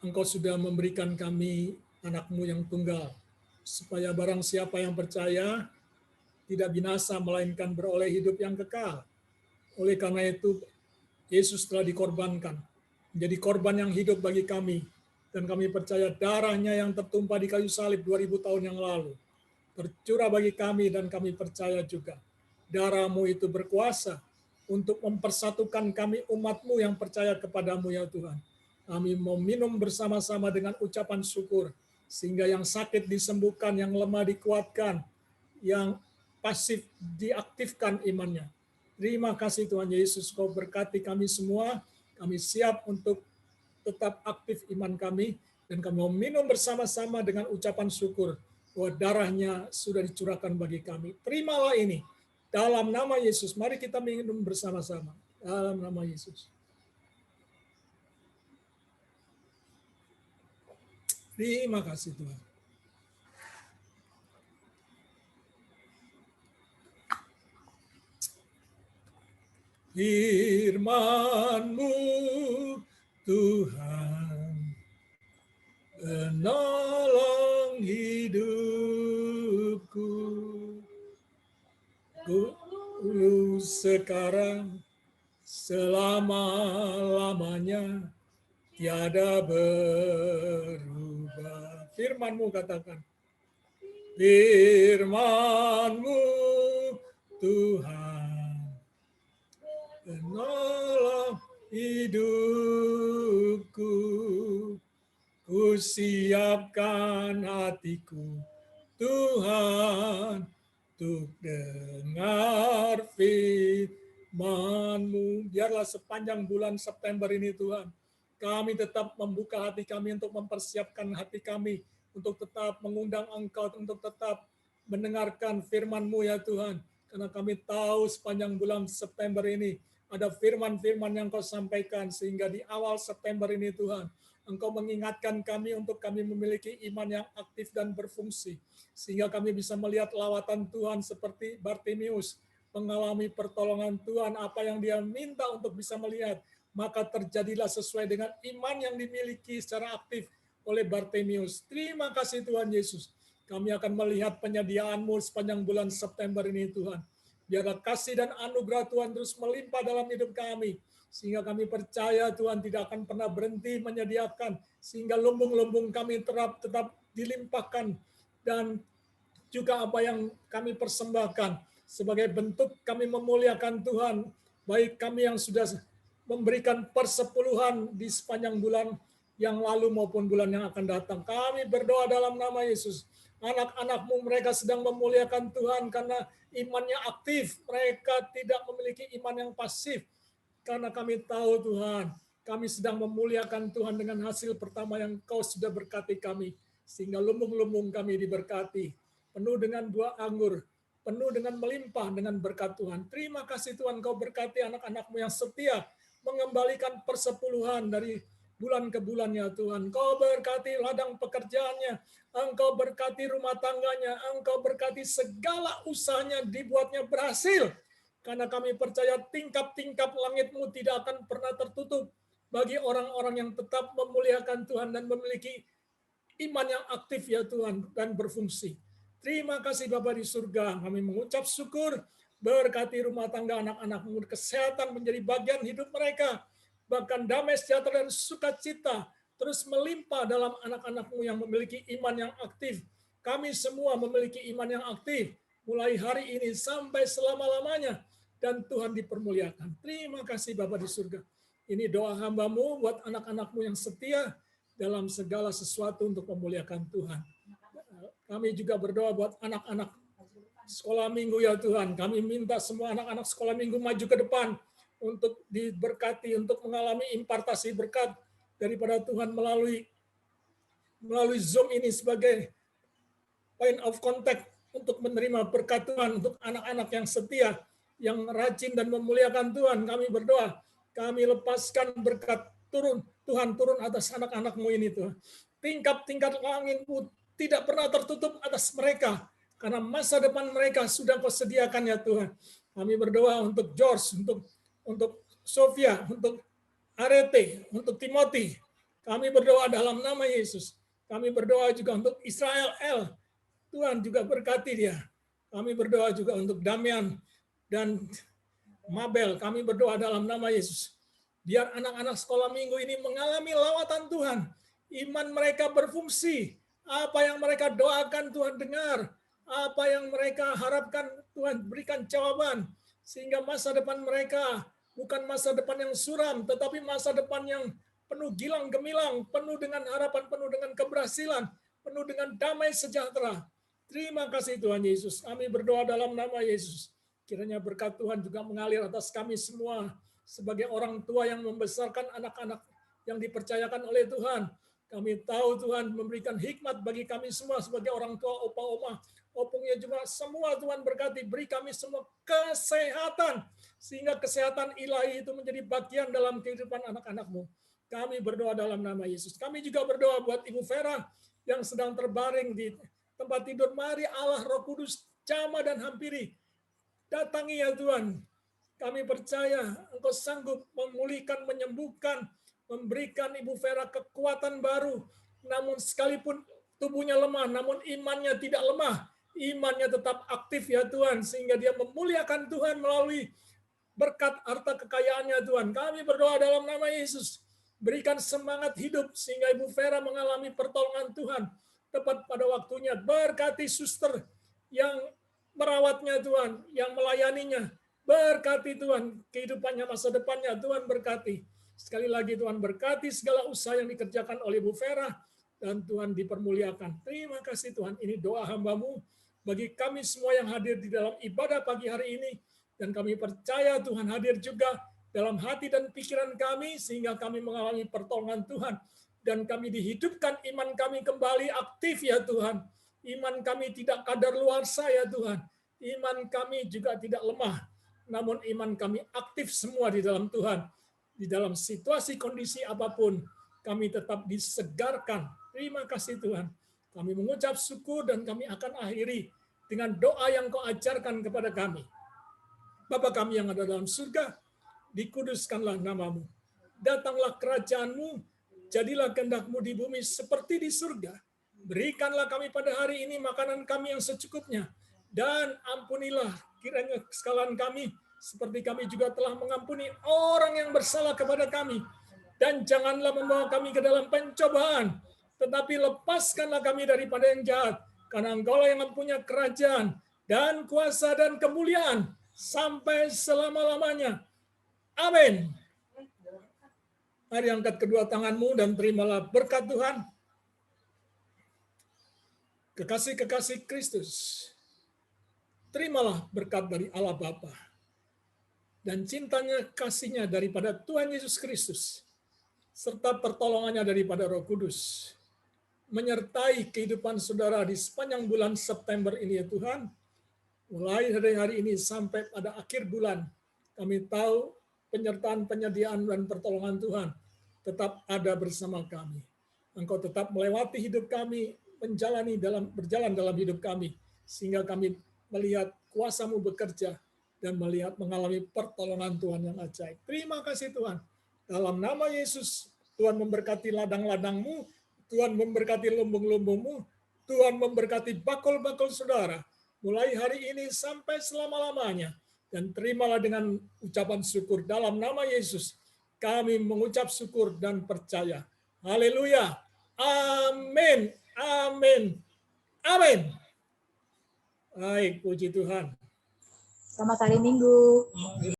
Engkau sudah memberikan kami anak-Mu yang tunggal, supaya barang siapa yang percaya tidak binasa, melainkan beroleh hidup yang kekal. Oleh karena itu, Yesus telah dikorbankan, menjadi korban yang hidup bagi kami, dan kami percaya darahnya yang tertumpah di kayu salib 2000 tahun yang lalu, tercurah bagi kami, dan kami percaya juga darah-Mu itu berkuasa untuk mempersatukan kami umat-Mu yang percaya kepadamu ya Tuhan. Kami mau minum bersama-sama dengan ucapan syukur, sehingga yang sakit disembuhkan, yang lemah dikuatkan, yang pasif diaktifkan imannya. Terima kasih Tuhan Yesus, Kau berkati kami semua, kami siap untuk tetap aktif iman kami, dan kami mau minum bersama-sama dengan ucapan syukur, bahwa darahnya sudah dicurahkan bagi kami. Terimalah ini. Dalam nama Yesus, mari kita minum bersama-sama. Dalam nama Yesus. Terima kasih Tuhan. Firman-Mu Tuhan, penolong hidupku. Dulu, sekarang, selama-lamanya tiada berubah. Firman-Mu katakan. Firman-Mu Tuhan, penolong hidupku. Ku siapkan hatiku, Tuhan, untuk dengar firman-Mu. Biarlah sepanjang bulan September ini Tuhan, kami tetap membuka hati kami untuk mempersiapkan hati kami, untuk tetap mengundang Engkau, untuk tetap mendengarkan firman-Mu ya Tuhan. Karena kami tahu sepanjang bulan September ini ada firman-firman yang Kau sampaikan, sehingga di awal September ini Tuhan, Engkau mengingatkan kami untuk kami memiliki iman yang aktif dan berfungsi, sehingga kami bisa melihat lawatan Tuhan seperti Bartimius, mengalami pertolongan Tuhan, apa yang dia minta untuk bisa melihat, maka terjadilah sesuai dengan iman yang dimiliki secara aktif oleh Bartimius. Terima kasih Tuhan Yesus. Kami akan melihat penyediaan-Mu sepanjang bulan September ini Tuhan. Biarlah kasih dan anugerah Tuhan terus melimpah dalam hidup kami, sehingga kami percaya Tuhan tidak akan pernah berhenti menyediakan, sehingga lumbung-lumbung kami tetap dilimpahkan, dan juga apa yang kami persembahkan sebagai bentuk kami memuliakan Tuhan, baik kami yang sudah memberikan persepuluhan di sepanjang bulan yang lalu maupun bulan yang akan datang. Kami berdoa dalam nama Yesus. Anak-anak-Mu mereka sedang memuliakan Tuhan karena imannya aktif. Mereka tidak memiliki iman yang pasif. Karena kami tahu Tuhan, kami sedang memuliakan Tuhan dengan hasil pertama yang Kau sudah berkati kami. Sehingga lumbung-lumbung kami diberkati. Penuh dengan buah anggur, penuh dengan melimpah dengan berkat Tuhan. Terima kasih Tuhan, Kau berkati anak-anak-Mu yang setia, mengembalikan persepuluhan dari bulan ke bulan ya Tuhan. Kau berkati ladang pekerjaannya, Engkau berkati rumah tangganya, Engkau berkati segala usahanya dibuatnya berhasil. Karena kami percaya tingkap-tingkap langit-Mu tidak akan pernah tertutup bagi orang-orang yang tetap memuliakan Tuhan dan memiliki iman yang aktif ya Tuhan dan berfungsi. Terima kasih Bapa di surga, kami mengucap syukur, berkati rumah tangga anak-anak-Mu, kesehatan menjadi bagian hidup mereka, bahkan damai sejahtera dan sukacita terus melimpah dalam anak-anak-Mu yang memiliki iman yang aktif. Kami semua memiliki iman yang aktif, mulai hari ini sampai selama-lamanya, dan Tuhan dipermuliakan. Terima kasih Bapa di surga. Ini doa hamba-Mu buat anak-anak-Mu yang setia dalam segala sesuatu untuk memuliakan Tuhan. Kami juga berdoa buat anak-anak sekolah minggu ya Tuhan. Kami minta semua anak-anak sekolah minggu maju ke depan untuk diberkati, untuk mengalami impartasi berkat daripada Tuhan melalui Zoom ini sebagai point of contact untuk menerima berkat Tuhan untuk anak-anak yang setia, yang rajin dan memuliakan Tuhan. Kami berdoa, kami lepaskan berkat Tuhan turun atas anak-anak-Mu ini Tuhan. Tingkap-tingkap langit-Mu tidak pernah tertutup atas mereka, karena masa depan mereka sudah Kau sediakan ya Tuhan. Kami berdoa untuk George, untuk Sofia, untuk Arete, untuk Timothy. Kami berdoa dalam nama Yesus. Kami berdoa juga untuk Israel L. Tuhan juga berkati dia. Kami berdoa juga untuk Damian dan Mabel. Kami berdoa dalam nama Yesus. Biar anak-anak sekolah minggu ini mengalami lawatan Tuhan. Iman mereka berfungsi. Apa yang mereka doakan Tuhan dengar. Apa yang mereka harapkan Tuhan berikan jawaban. Sehingga masa depan mereka bukan masa depan yang suram, tetapi masa depan yang penuh gilang gemilang, penuh dengan harapan, penuh dengan keberhasilan, penuh dengan damai sejahtera. Terima kasih Tuhan Yesus. Kami berdoa dalam nama Yesus. Kiranya berkat Tuhan juga mengalir atas kami semua sebagai orang tua yang membesarkan anak-anak yang dipercayakan oleh Tuhan. Kami tahu Tuhan memberikan hikmat bagi kami semua sebagai orang tua, opa, oma, opungnya juga semua Tuhan berkati. Beri kami semua kesehatan, sehingga kesehatan ilahi itu menjadi bagian dalam kehidupan anak-anak-Mu. Kami berdoa dalam nama Yesus. Kami juga berdoa buat Ibu Vera yang sedang terbaring di tempat tidur. Mari Allah Roh Kudus jamah dan hampiri. Datangi ya Tuhan. Kami percaya Engkau sanggup memulihkan, menyembuhkan, memberikan Ibu Vera kekuatan baru. Namun sekalipun tubuhnya lemah, namun imannya tidak lemah. Imannya tetap aktif ya Tuhan, sehingga dia memuliakan Tuhan melalui berkat harta kekayaannya Tuhan. Kami berdoa dalam nama Yesus. Berikan semangat hidup sehingga Ibu Vera mengalami pertolongan Tuhan tepat pada waktunya. Berkati suster yang merawatnya Tuhan, yang melayaninya. Berkati Tuhan kehidupannya, masa depannya. Tuhan berkati. Sekali lagi Tuhan berkati segala usaha yang dikerjakan oleh Ibu Vera. Dan Tuhan dipermuliakan. Terima kasih Tuhan. Ini doa hamba-Mu bagi kami semua yang hadir di dalam ibadah pagi hari ini. Dan kami percaya Tuhan hadir juga dalam hati dan pikiran kami sehingga kami mengalami pertolongan Tuhan. Dan kami dihidupkan, iman kami kembali aktif ya Tuhan. Iman kami tidak kadaluarsa ya Tuhan. Iman kami juga tidak lemah. Namun iman kami aktif semua di dalam Tuhan. Di dalam situasi kondisi apapun, kami tetap disegarkan. Terima kasih Tuhan. Kami mengucap syukur dan kami akan akhiri dengan doa yang Kau ajarkan kepada kami. Bapa kami yang ada dalam surga, dikuduskanlah nama-Mu. Datanglah kerajaan-Mu, jadilah kehendak-Mu di bumi seperti di surga. Berikanlah kami pada hari ini makanan kami yang secukupnya. Dan ampunilah kiranya kesalahan kami, seperti kami juga telah mengampuni orang yang bersalah kepada kami. Dan janganlah membawa kami ke dalam pencobaan, tetapi lepaskanlah kami daripada yang jahat. Karena Engkau-lah yang mempunyai kerajaan dan kuasa dan kemuliaan sampai selama-lamanya. Amin. Mari angkat kedua tanganmu dan terimalah berkat Tuhan. Kekasih-kekasih Kristus, terimalah berkat dari Allah Bapa dan cintanya, kasihnya daripada Tuhan Yesus Kristus, serta pertolongannya daripada Roh Kudus, menyertai kehidupan saudara di sepanjang bulan September ini ya Tuhan. Mulai dari hari ini sampai pada akhir bulan, kami tahu penyertaan, penyediaan, dan pertolongan Tuhan tetap ada bersama kami. Engkau tetap melewati hidup kami, berjalan dalam hidup kami, sehingga kami melihat kuasa-Mu bekerja dan melihat mengalami pertolongan Tuhan yang ajaib. Terima kasih Tuhan. Dalam nama Yesus, Tuhan memberkati ladang-ladang-Mu, Tuhan memberkati lumbung-lumbung-Mu, Tuhan memberkati bakul-bakul saudara, mulai hari ini sampai selama-lamanya. Dan terimalah dengan ucapan syukur dalam nama Yesus. Kami mengucap syukur dan percaya. Haleluya. Amin. Amin. Amin. Baik, puji Tuhan. Selamat hari Minggu.